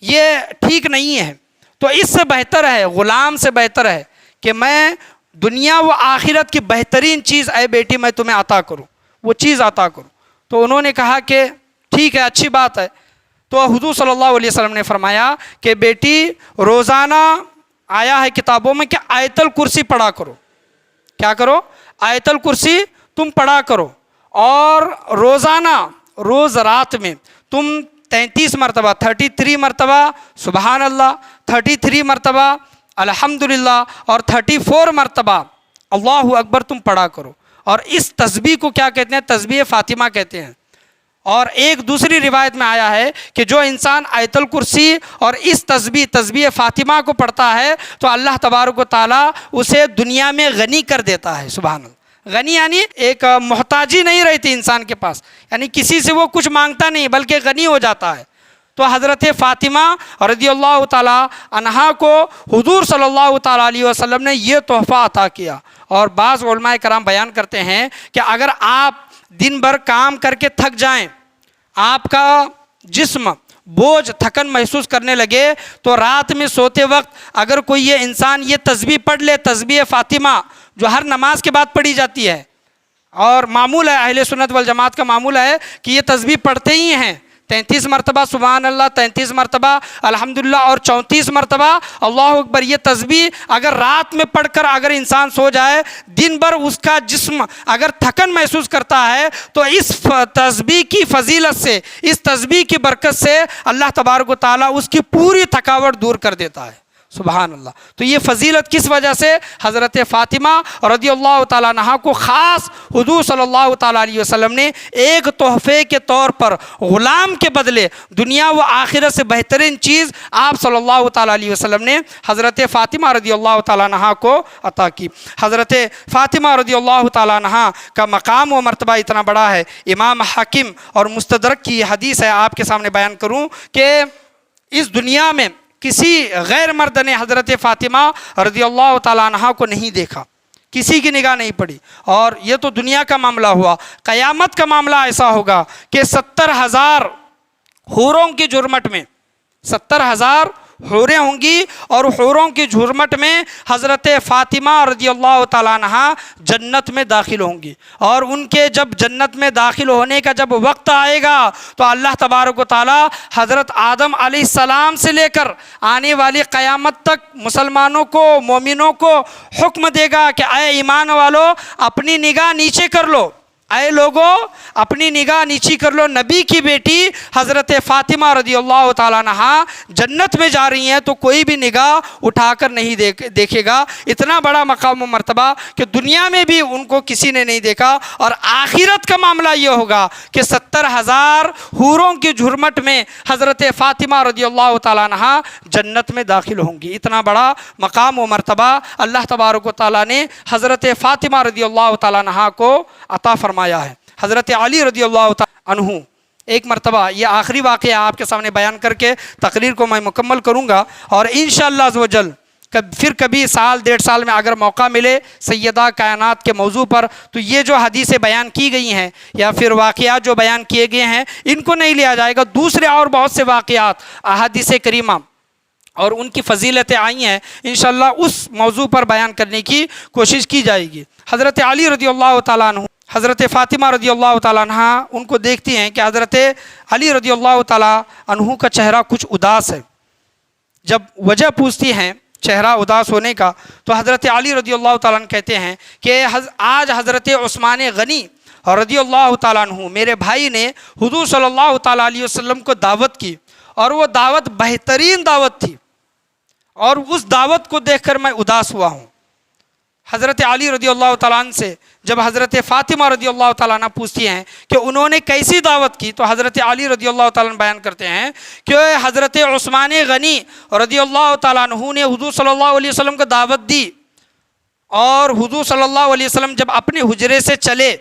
یہ ٹھیک نہیں ہے۔ تو اس سے بہتر ہے، غلام سے بہتر ہے کہ میں دنیا و آخرت کی بہترین چیز اے بیٹی میں تمہیں عطا کروں، وہ چیز عطا کروں۔ تو انہوں نے کہا کہ ٹھیک ہے، اچھی بات ہے۔ تو حضور صلی اللہ علیہ وسلم نے فرمایا کہ بیٹی روزانہ آیا ہے کتابوں میں کہ آیت الکرسی پڑھا کرو۔ کیا کرو؟ آیت الکرسی تم پڑھا کرو، اور روزانہ روز رات میں تم 33 مرتبہ 33 مرتبہ سبحان اللہ، 33 مرتبہ الحمدللہ اور 34 مرتبہ اللہ اکبر تم پڑھا کرو۔ اور اس تسبیح کو کیا کہتے ہیں؟ تسبیح فاطمہ کہتے ہیں۔ اور ایک دوسری روایت میں آیا ہے کہ جو انسان آیت الکرسی اور اس تسبیح فاطمہ کو پڑھتا ہے تو اللہ تبارک و تعالیٰ اسے دنیا میں غنی کر دیتا ہے۔ سبحان اللہ۔ غنی یعنی ایک محتاجی نہیں رہتی انسان کے پاس، یعنی کسی سے وہ کچھ مانگتا نہیں بلکہ غنی ہو جاتا ہے۔ تو حضرت فاطمہ رضی اللہ تعالیٰ عنہا کو حضور صلی اللہ تعالیٰ علیہ وسلم نے یہ تحفہ عطا کیا۔ اور بعض علماء کرام بیان کرتے ہیں کہ اگر آپ دن بھر کام کر کے تھک جائیں، آپ کا جسم بوجھ تھکن محسوس کرنے لگے، تو رات میں سوتے وقت اگر کوئی یہ انسان یہ تسبیح پڑھ لے، تسبیح فاطمہ جو ہر نماز کے بعد پڑھی جاتی ہے، اور معمول ہے اہل سنت والجماعت کا معمول ہے کہ یہ تسبیح پڑھتے ہی ہیں 33 مرتبہ سبحان اللہ، 33 مرتبہ الحمدللہ اور 34 مرتبہ اللہ اکبر۔ یہ تسبیح اگر رات میں پڑھ کر اگر انسان سو جائے، دن بھر اس کا جسم اگر تھکن محسوس کرتا ہے تو اس تسبیح کی فضیلت سے، اس تسبیح کی برکت سے اللہ تبارک و تعالیٰ اس کی پوری تھکاوٹ دور کر دیتا ہے۔ سبحان اللہ۔ تو یہ فضیلت کس وجہ سے؟ حضرت فاطمہ رضی اللہ تعالیٰ عنہا کو خاص حضور صلی اللہ تعالیٰ علیہ وسلم نے ایک تحفے کے طور پر غلام کے بدلے دنیا و آخرت سے بہترین چیز آپ صلی اللہ تعالیٰ علیہ وسلم نے حضرت فاطمہ رضی اللہ تعالیٰ عنہا کو عطا کی۔ حضرت فاطمہ رضی اللہ تعالیٰ عنہا کا مقام و مرتبہ اتنا بڑا ہے، امام حاکم اور مستدرک کی حدیث ہے، آپ کے سامنے بیان کروں کہ اس دنیا میں کسی غیر مرد نے حضرت فاطمہ رضی اللہ تعالیٰ عنہا کو نہیں دیکھا، کسی کی نگاہ نہیں پڑی۔ اور یہ تو دنیا کا معاملہ ہوا، قیامت کا معاملہ ایسا ہوگا کہ 70,000 حوروں کی جھرمٹ میں 70,000 حوریں ہوں گی، اور حوروں کی جھرمٹ میں حضرت فاطمہ رضی اللہ تعالیٰ عنہا جنت میں داخل ہوں گی۔ اور ان کے جب جنت میں داخل ہونے کا جب وقت آئے گا تو اللہ تبارک و تعالیٰ حضرت آدم علیہ السلام سے لے کر آنے والی قیامت تک مسلمانوں کو، مومنوں کو حکم دے گا کہ اے ایمان والو اپنی نگاہ نیچے کر لو، اے لوگوں اپنی نگاہ نیچی کر لو، نبی کی بیٹی حضرت فاطمہ رضی اللہ تعالیٰ عنہا جنت میں جا رہی ہیں، تو کوئی بھی نگاہ اٹھا کر نہیں دیکھے گا۔ اتنا بڑا مقام و مرتبہ کہ دنیا میں بھی ان کو کسی نے نہیں دیکھا۔ اور آخرت کا معاملہ یہ ہوگا کہ 70,000 حوروں کی جھرمٹ میں حضرت فاطمہ رضی اللہ تعالیٰ عنہا جنت میں داخل ہوں گی۔ اتنا بڑا مقام و مرتبہ اللہ تبارک و تعالیٰ نے حضرت فاطمہ رضی اللہ تعالیٰ عنہا کو عطا فرمایا ہے۔ حضرت علی رضی اللہ تعالیٰ عنہ ایک مرتبہ، یہ آخری واقعہ آپ کے سامنے بیان کر کے تقریر کو میں مکمل کروں گا، اور انشاءاللہ عز و جل پھر کبھی سال 1.5 سال میں اگر موقع ملے سیدہ کائنات کے موضوع پر تو یہ جو حدیثیں بیان کی گئی ہیں یا پھر واقعات جو بیان کیے گئے ہیں ان کو نہیں لیا جائے گا، دوسرے اور بہت سے واقعات احادیث کریمہ اور ان کی فضیلتیں آئی ہیں، انشاءاللہ اس موضوع پر بیان کرنے کی کوشش کی جائے گی۔ حضرت علی رضی اللہ تعالیٰ عنہ، حضرت فاطمہ رضی اللہ تعالیٰ عنہ ان کو دیکھتی ہیں کہ حضرت علی رضی اللہ تعالیٰ عنہ کا چہرہ کچھ اداس ہے۔ جب وجہ پوچھتی ہیں چہرہ اداس ہونے کا تو حضرت علی رضی اللہ تعالیٰ عنہ کہتے ہیں کہ آج حضرت عثمان غنی رضی اللہ تعالیٰ عنہ میرے بھائی نے حضور صلی اللہ تعالیٰ علیہ وسلم کو دعوت کی، اور وہ دعوت بہترین دعوت تھی، اور اس دعوت کو دیکھ کر میں اداس ہوا ہوں۔ حضرت علی رضی اللہ تعالیٰ عنہ سے جب حضرت فاطمہ رضی اللہ تعالیٰ عنہ پوچھتی ہیں کہ انہوں نے کیسی دعوت کی، تو حضرت علی رضی اللہ تعالیٰ عنہ بیان کرتے ہیں کہ حضرت عثمان غنی رضی اللہ تعالیٰ عنہ نے حضور صلی اللہ علیہ وسلم کو دعوت دی، اور حضور صلی اللہ علیہ وسلم جب اپنے حجرے سے چلے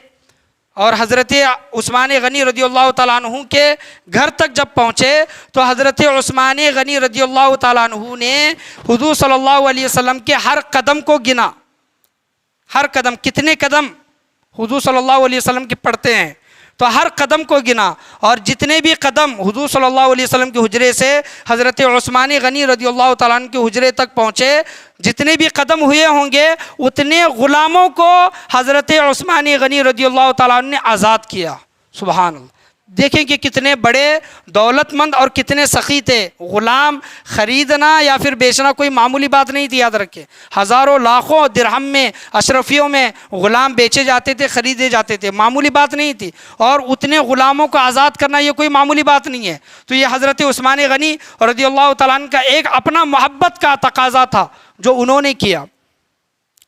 اور حضرت عثمان غنی رضی اللہ تعالیٰ عنہ کے گھر تک جب پہنچے تو حضرت عثمان غنی رضی اللہ تعالیٰ عنہ نے حضور صلی اللہ علیہ وسلم کے ہر قدم کو گنا، ہر قدم، کتنے قدم حضور صلی اللہ علیہ وسلم کے پڑھتے ہیں تو ہر قدم کو گنا، اور جتنے بھی قدم حضور صلی اللہ علیہ وسلم کے حجرے سے حضرت عثمان غنی رضی اللہ تعالیٰ عنہ کے حجرے تک پہنچے، جتنے بھی قدم ہوئے ہوں گے اتنے غلاموں کو حضرت عثمان غنی رضی اللہ تعالیٰ عنہ نے آزاد کیا۔ سبحان اللہ۔ دیکھیں کہ کتنے بڑے دولت مند اور کتنے سخی تھے. غلام خریدنا یا پھر بیچنا کوئی معمولی بات نہیں تھی، یاد رکھیں. ہزاروں لاکھوں درہم میں، اشرفیوں میں غلام بیچے جاتے تھے، خریدے جاتے تھے، معمولی بات نہیں تھی. اور اتنے غلاموں کو آزاد کرنا یہ کوئی معمولی بات نہیں ہے. تو یہ حضرت عثمان غنی رضی اللہ تعالیٰ عنہ کا ایک اپنا محبت کا تقاضا تھا جو انہوں نے کیا.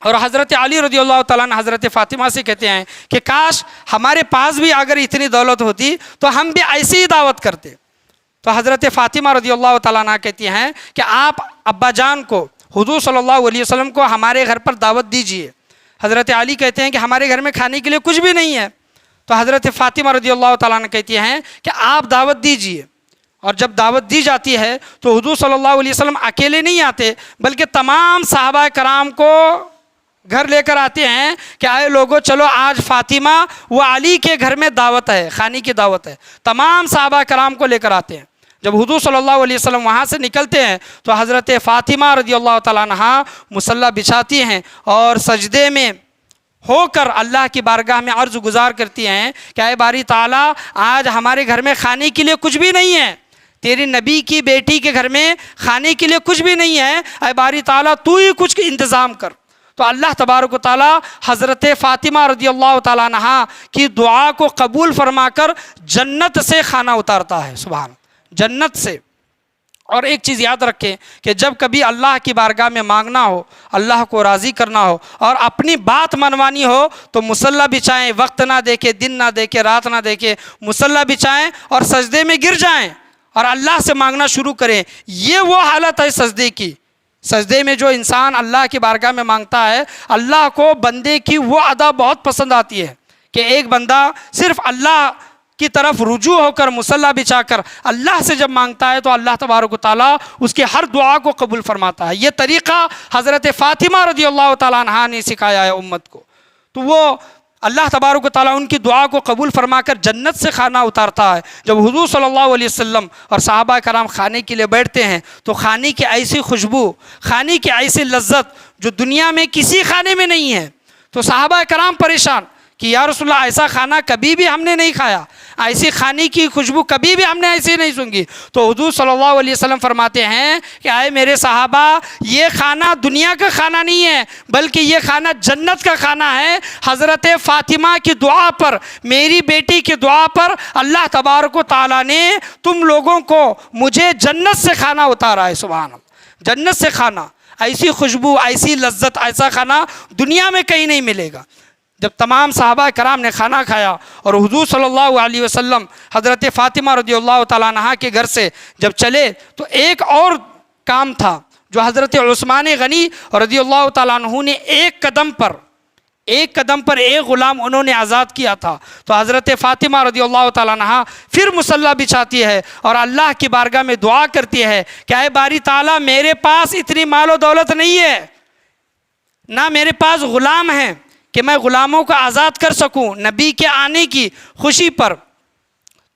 اور حضرت علی رضی اللہ تعالیٰ عنہ حضرت فاطمہ سے کہتے ہیں کہ کاش ہمارے پاس بھی اگر اتنی دولت ہوتی تو ہم بھی ایسی ہی دعوت کرتے. تو حضرت فاطمہ رضی اللہ تعالیٰ عنہ کہتی ہیں کہ آپ ابا جان کو، حضور صلی اللہ علیہ وسلم کو ہمارے گھر پر دعوت دیجئے. حضرت علی کہتے ہیں کہ ہمارے گھر میں کھانے کے لیے کچھ بھی نہیں ہے. تو حضرت فاطمہ رضی اللہ تعالیٰ عنہ کہتی ہیں کہ آپ دعوت دیجئے. اور جب دعوت دی جاتی ہے تو حضور صلی اللہ علیہ وسلم اکیلے نہیں آتے بلکہ تمام صحابہ کرام کو گھر لے کر آتے ہیں کہ آئے لوگوں چلو آج فاطمہ و علی کے گھر میں دعوت ہے، کھانے کی دعوت ہے. تمام صحابہ کرام کو لے کر آتے ہیں. جب حضور صلی اللہ علیہ وسلم وہاں سے نکلتے ہیں تو حضرت فاطمہ رضی اللہ تعالیٰ عنہ مصلی بچھاتی ہیں اور سجدے میں ہو کر اللہ کی بارگاہ میں عرض گزار کرتی ہیں کہ اے باری تعالیٰ آج ہمارے گھر میں کھانے کے لیے کچھ بھی نہیں ہے، تیری نبی کی بیٹی کے گھر میں کھانے کے لیے کچھ بھی نہیں ہے، اے باری تعالیٰ تو ہی کچھ انتظام کر. تو اللہ تبارک و تعالیٰ حضرت فاطمہ رضی اللہ تعالیٰ عنہ کی دعا کو قبول فرما کر جنت سے کھانا اتارتا ہے. سبحان، جنت سے. اور ایک چیز یاد رکھیں کہ جب کبھی اللہ کی بارگاہ میں مانگنا ہو، اللہ کو راضی کرنا ہو اور اپنی بات منوانی ہو تو مصلی بچھائیں، وقت نہ دیکھے، دن نہ دیکھے، رات نہ دیکھے، مصلی بچھائیں اور سجدے میں گر جائیں اور اللہ سے مانگنا شروع کریں. یہ وہ حالت ہے سجدے کی. سجدے میں جو انسان اللہ کی بارگاہ میں مانگتا ہے، اللہ کو بندے کی وہ ادا بہت پسند آتی ہے کہ ایک بندہ صرف اللہ کی طرف رجوع ہو کر مصلی بچھا کر اللہ سے جب مانگتا ہے تو اللہ تبارک و تعالیٰ اس کی ہر دعا کو قبول فرماتا ہے. یہ طریقہ حضرت فاطمہ رضی اللہ تعالیٰ عنہ نے سکھایا ہے امت کو. تو وہ اللہ تبارک و تعالیٰ ان کی دعا کو قبول فرما کر جنت سے کھانا اتارتا ہے. جب حضور صلی اللہ علیہ وسلم اور صحابہ کرام کھانے کے لیے بیٹھتے ہیں تو کھانے کی ایسی خوشبو، کھانے کی ایسی لذت جو دنیا میں کسی کھانے میں نہیں ہے. تو صحابہ کرام پریشان کہ یا رسول اللہ ایسا کھانا کبھی بھی ہم نے نہیں کھایا، ایسی کھانے کی خوشبو کبھی بھی ہم نے ایسی نہیں سنگی. تو حضور صلی اللہ علیہ وسلم فرماتے ہیں کہ اے میرے صحابہ، یہ کھانا دنیا کا کھانا نہیں ہے بلکہ یہ کھانا جنت کا کھانا ہے. حضرت فاطمہ کی دعا پر، میری بیٹی کی دعا پر اللہ تبارک و تعالیٰ نے تم لوگوں کو مجھے جنت سے کھانا اتارا ہے. سبحان اللہ، جنت سے کھانا، ایسی خوشبو، ایسی لذت، ایسا کھانا دنیا میں کہیں نہیں ملے گا. جب تمام صحابہ کرام نے کھانا کھایا اور حضور صلی اللہ علیہ وسلم حضرت فاطمہ رضی اللہ تعالیٰ عنہ کے گھر سے جب چلے تو ایک اور کام تھا جو حضرت عثمان غنی رضی اللہ تعالیٰ عنہ نے ایک قدم پر ایک غلام انہوں نے آزاد کیا تھا. تو حضرت فاطمہ رضی اللہ تعالیٰ عنہ پھر مصلی بچھاتی ہے اور اللہ کی بارگاہ میں دعا کرتی ہے کہ اے باری تعالیٰ میرے پاس اتنی مال و دولت نہیں ہے، نہ میرے پاس غلام ہیں کہ میں غلاموں کو آزاد کر سکوں نبی کے آنے کی خوشی پر.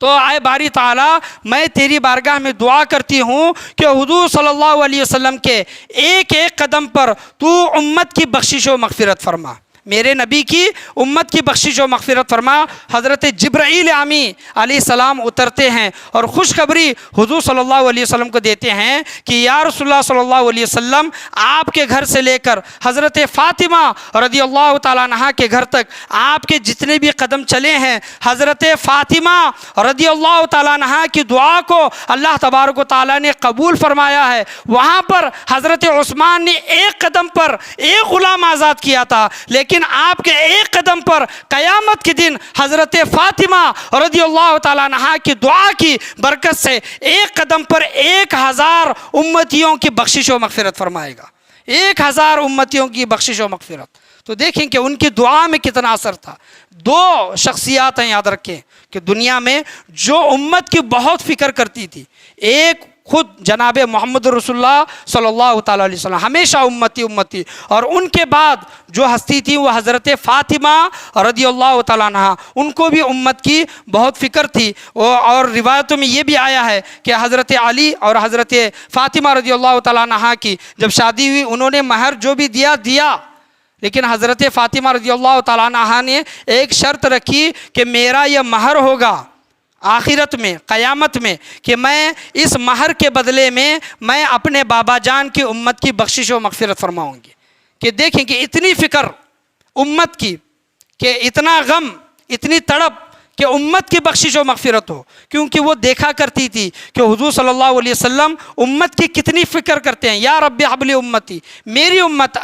تو اے باری تعالیٰ میں تیری بارگاہ میں دعا کرتی ہوں کہ حضور صلی اللہ علیہ وسلم کے ایک ایک قدم پر تو امت کی بخشش و مغفرت فرما، میرے نبی کی امت کی بخشش و مغفرت فرما. حضرت جبرائیل امی علیہ السلام اترتے ہیں اور خوشخبری حضور صلی اللہ علیہ وسلم کو دیتے ہیں کہ یا رسول اللہ صلی اللہ علیہ وسلم آپ کے گھر سے لے کر حضرت فاطمہ رضی اللہ تعالیٰ عنہ کے گھر تک آپ کے جتنے بھی قدم چلے ہیں، حضرت فاطمہ رضی اللہ تعالیٰ عنہ کی دعا کو اللہ تبارک و تعالیٰ نے قبول فرمایا ہے. وہاں پر حضرت عثمان نے ایک قدم پر ایک غلام آزاد کیا تھا، لیکن آپ کے ایک قدم پر قیامت کے دن حضرت فاطمہ رضی اللہ تعالیٰ عنہ کی دعا کی برکت سے ایک قدم پر 1000 امتیوں کی بخشش و مغفرت فرمائے گا. 1000 امتیوں کی بخشش و مغفرت. تو دیکھیں کہ ان کی دعا میں کتنا اثر تھا. 2 شخصیات ہیں یاد رکھیں کہ دنیا میں جو امت کی بہت فکر کرتی تھی. ایک خود جناب محمد رسول اللہ صلی اللہ تعالیٰ علیہ وسلم، ہمیشہ امتی امتی. اور ان کے بعد جو ہستی تھی وہ حضرت فاطمہ رضی اللہ تعالیٰ عنہ، ان کو بھی امت کی بہت فکر تھی. اور روایتوں میں یہ بھی آیا ہے کہ حضرت علی اور حضرت فاطمہ رضی اللہ تعالیٰ عنہ کی جب شادی ہوئی انہوں نے مہر جو بھی دیا، لیکن حضرت فاطمہ رضی اللہ تعالیٰ عنہ نے ایک شرط رکھی کہ میرا یہ مہر ہوگا آخرت میں، قیامت میں، کہ میں اس مہر کے بدلے میں اپنے بابا جان کی امت کی بخشش و مغفرت فرماؤں گی۔ کہ دیکھیں کہ اتنی فکر امت کی، کہ اتنا غم، اتنی تڑپ کہ امت کی بخشش و مغفرت ہو، کیونکہ وہ دیکھا کرتی تھی کہ حضور صلی اللہ علیہ وسلم امت کی کتنی فکر کرتے ہیں۔ یا رب حب لی امتی، میری امت،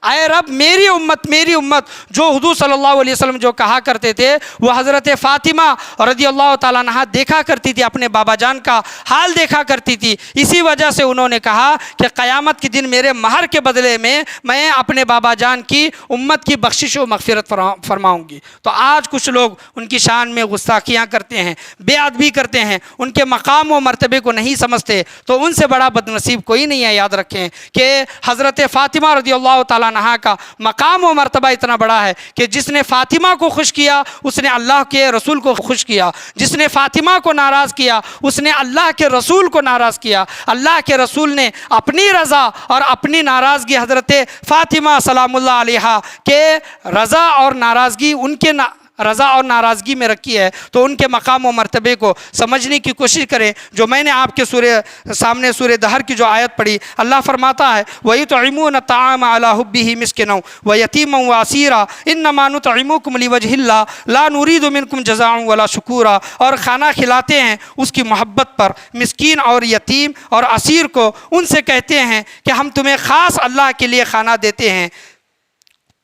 اے رب میری امت، میری امت، جو حضور صلی اللہ علیہ وسلم جو کہا کرتے تھے وہ حضرت فاطمہ رضی اللہ تعالیٰ عنہا دیکھا کرتی تھی، اپنے بابا جان کا حال دیکھا کرتی تھی۔ اسی وجہ سے انہوں نے کہا کہ قیامت کے دن میرے مہر کے بدلے میں اپنے بابا جان کی امت کی بخشش و مغفرت فرماؤں گی۔ تو آج کچھ لوگ ان کی شان میں گستاخیاں کرتے ہیں، بے ادبی کرتے ہیں، ان کے مقام و مرتبے کو نہیں سمجھتے، تو ان سے بڑا بد نصیب کوئی نہیں ہے۔ یاد رکھیں کہ حضرت فاطمہ رضی اللہ تعالیٰ عنہا کا مقام و مرتبہ اتنا بڑا ہے کہ جس نے فاطمہ کو خوش کیا اس نے اللہ کے رسول کو خوش کیا، جس نے فاطمہ کو ناراض کیا اس نے اللہ کے رسول کو ناراض کیا۔ اللہ کے رسول نے اپنی رضا اور اپنی ناراضگی حضرت فاطمہ سلام اللہ علیہا کے رضا اور ناراضگی ان کے رضا اور ناراضگی میں رکھی ہے۔ تو ان کے مقام و مرتبے کو سمجھنے کی کوشش کریں۔ جو میں نے آپ کے سامنے سورہ دہر کی جو آیت پڑھی، اللہ فرماتا ہے وَيُطْعِمُونَ الطَّعَامَ عَلَىٰ حُبِّهِ مِسْكِينًا وَيَتِيمًا وَأَسِيرًا إِنَّمَا نُطْعِمُكُمْ لِوَجْهِ اللَّهِ لَا نُرِيدُ مِنكُمْ جَزَاءً وَلَا شُكُورًا، اور کھانا کھلاتے ہیں اس کی محبت پر، مسکین اور یتیم اور اسیر کو ان سے کہتے ہیں کہ ہم تمہیں خاص اللہ کے لیے کھانا دیتے ہیں،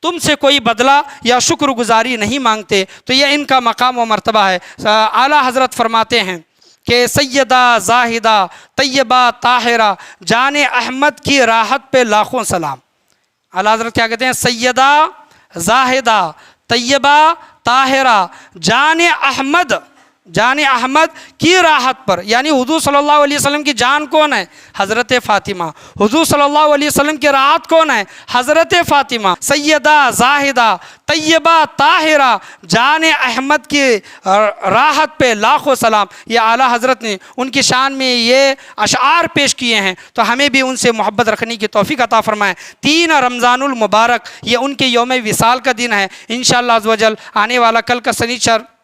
تم سے کوئی بدلہ یا شکر گزاری نہیں مانگتے۔ تو یہ ان کا مقام و مرتبہ ہے۔ اعلیٰ حضرت فرماتے ہیں کہ سیدہ زاہدہ طیبہ طاہرہ جان احمد کی راحت پہ لاکھوں سلام۔ اعلیٰ حضرت کیا کہتے ہیں؟ سیدہ زاہدہ طیبہ طاہرہ جان احمد کی راحت پر، یعنی حضور صلی اللہ علیہ وسلم کی جان کون ہے؟ حضرت فاطمہ۔ حضور صلی اللہ علیہ وسلم کی راحت کون ہے؟ حضرت فاطمہ۔ سیدہ زاہدہ طیبہ طاہرہ جان احمد کی راحت پہ لاکھوں سلام۔ یہ اعلیٰ حضرت نے ان کی شان میں یہ اشعار پیش کیے ہیں، تو ہمیں بھی ان سے محبت رکھنے کی توفیق عطا فرمائے۔ 3 رمضان المبارک یہ ان کے یوم وصال کا دن ہے۔ انشاءاللہ عز و جل آنے والا کل کا سنیچر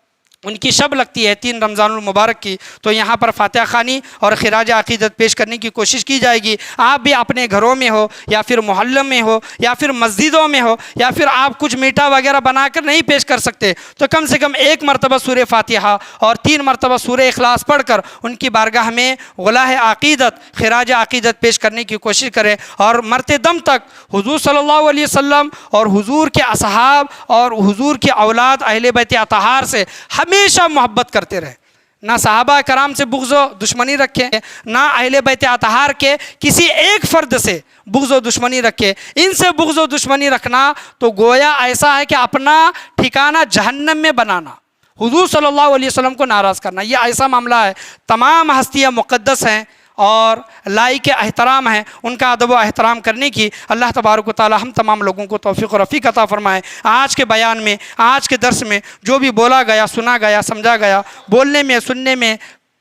ان کی شب لگتی ہے 3 رمضان المبارک کی، تو یہاں پر فاتحہ خوانی اور خراج عقیدت پیش کرنے کی کوشش کی جائے گی۔ آپ بھی اپنے گھروں میں ہو یا پھر محلوں میں ہو یا پھر مسجدوں میں ہو یا پھر آپ کچھ میٹھا وغیرہ بنا کر نہیں پیش کر سکتے تو کم سے کم 1 مرتبہ سورہ فاتحہ اور 3 مرتبہ سورہ اخلاص پڑھ کر ان کی بارگاہ میں غلاہ عقیدت، خراج عقیدت پیش کرنے کی کوشش کریں، اور مرتے دم تک حضور صلی اللہ علیہ وسلم اور حضور کے اصحاب اور حضور کی اولاد اہل بیت اطہار سے ہمیشہ محبت کرتے رہے۔ نہ صحابہ کرام سے بغض و دشمنی رکھے، نہ اہل بیت اطہار کے کسی ایک فرد سے بغض و دشمنی رکھے۔ ان سے بغض و دشمنی رکھنا تو گویا ایسا ہے کہ اپنا ٹھکانہ جہنم میں بنانا، حضور صلی اللہ علیہ وسلم کو ناراض کرنا، یہ ایسا معاملہ ہے۔ تمام ہستیاں مقدس ہیں اور لائق احترام ہیں، ان کا ادب و احترام کرنے کی اللہ تبارک و تعالی ہم تمام لوگوں کو توفیق و رفیق عطا فرمائے۔ آج کے بیان میں، آج کے درس میں جو بھی بولا گیا، سنا گیا، سمجھا گیا، بولنے میں، سننے میں،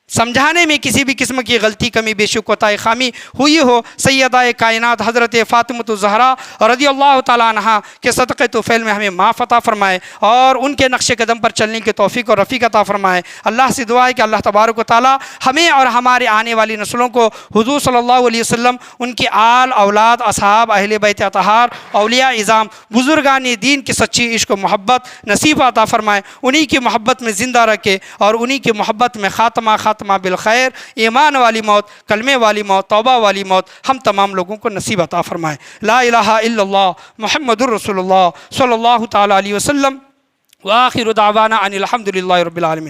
سمجھانے میں کسی بھی قسم کی غلطی، کمی، بیشی، کوتاہی، خامی ہوئی ہو، سیدہ کائنات حضرت فاطمہ الزہرا رضی اللہ تعالیٰ عنہا کے صدقے طفیل میں ہمیں معاف عطا فرمائے اور ان کے نقش قدم پر چلنے کی توفیق اور رفیق عطا فرمائے۔ اللہ سے دعا ہے کہ اللہ تبارک و تعالیٰ ہمیں اور ہمارے آنے والی نسلوں کو حضور صلی اللہ علیہ وسلم، ان کی آل، اولاد، اصحاب، اہل بیت اطہار، اولیاء اعظام، بزرگان دین کی سچی عشق و محبت نصیب عطا فرمائے، انہی کی محبت میں زندہ رکھے اور انہی کی محبت میں خاتمہ بالخیر، ایمان والی موت، کلمے والی موت، توبہ والی موت ہم تمام لوگوں کو نصیب عطا فرمائے۔ لا الہ الا اللہ محمد الرسول اللہ صلی اللہ تعالی علیہ وسلم، وآخر دعوانا ان الحمد للہ رب العالمین۔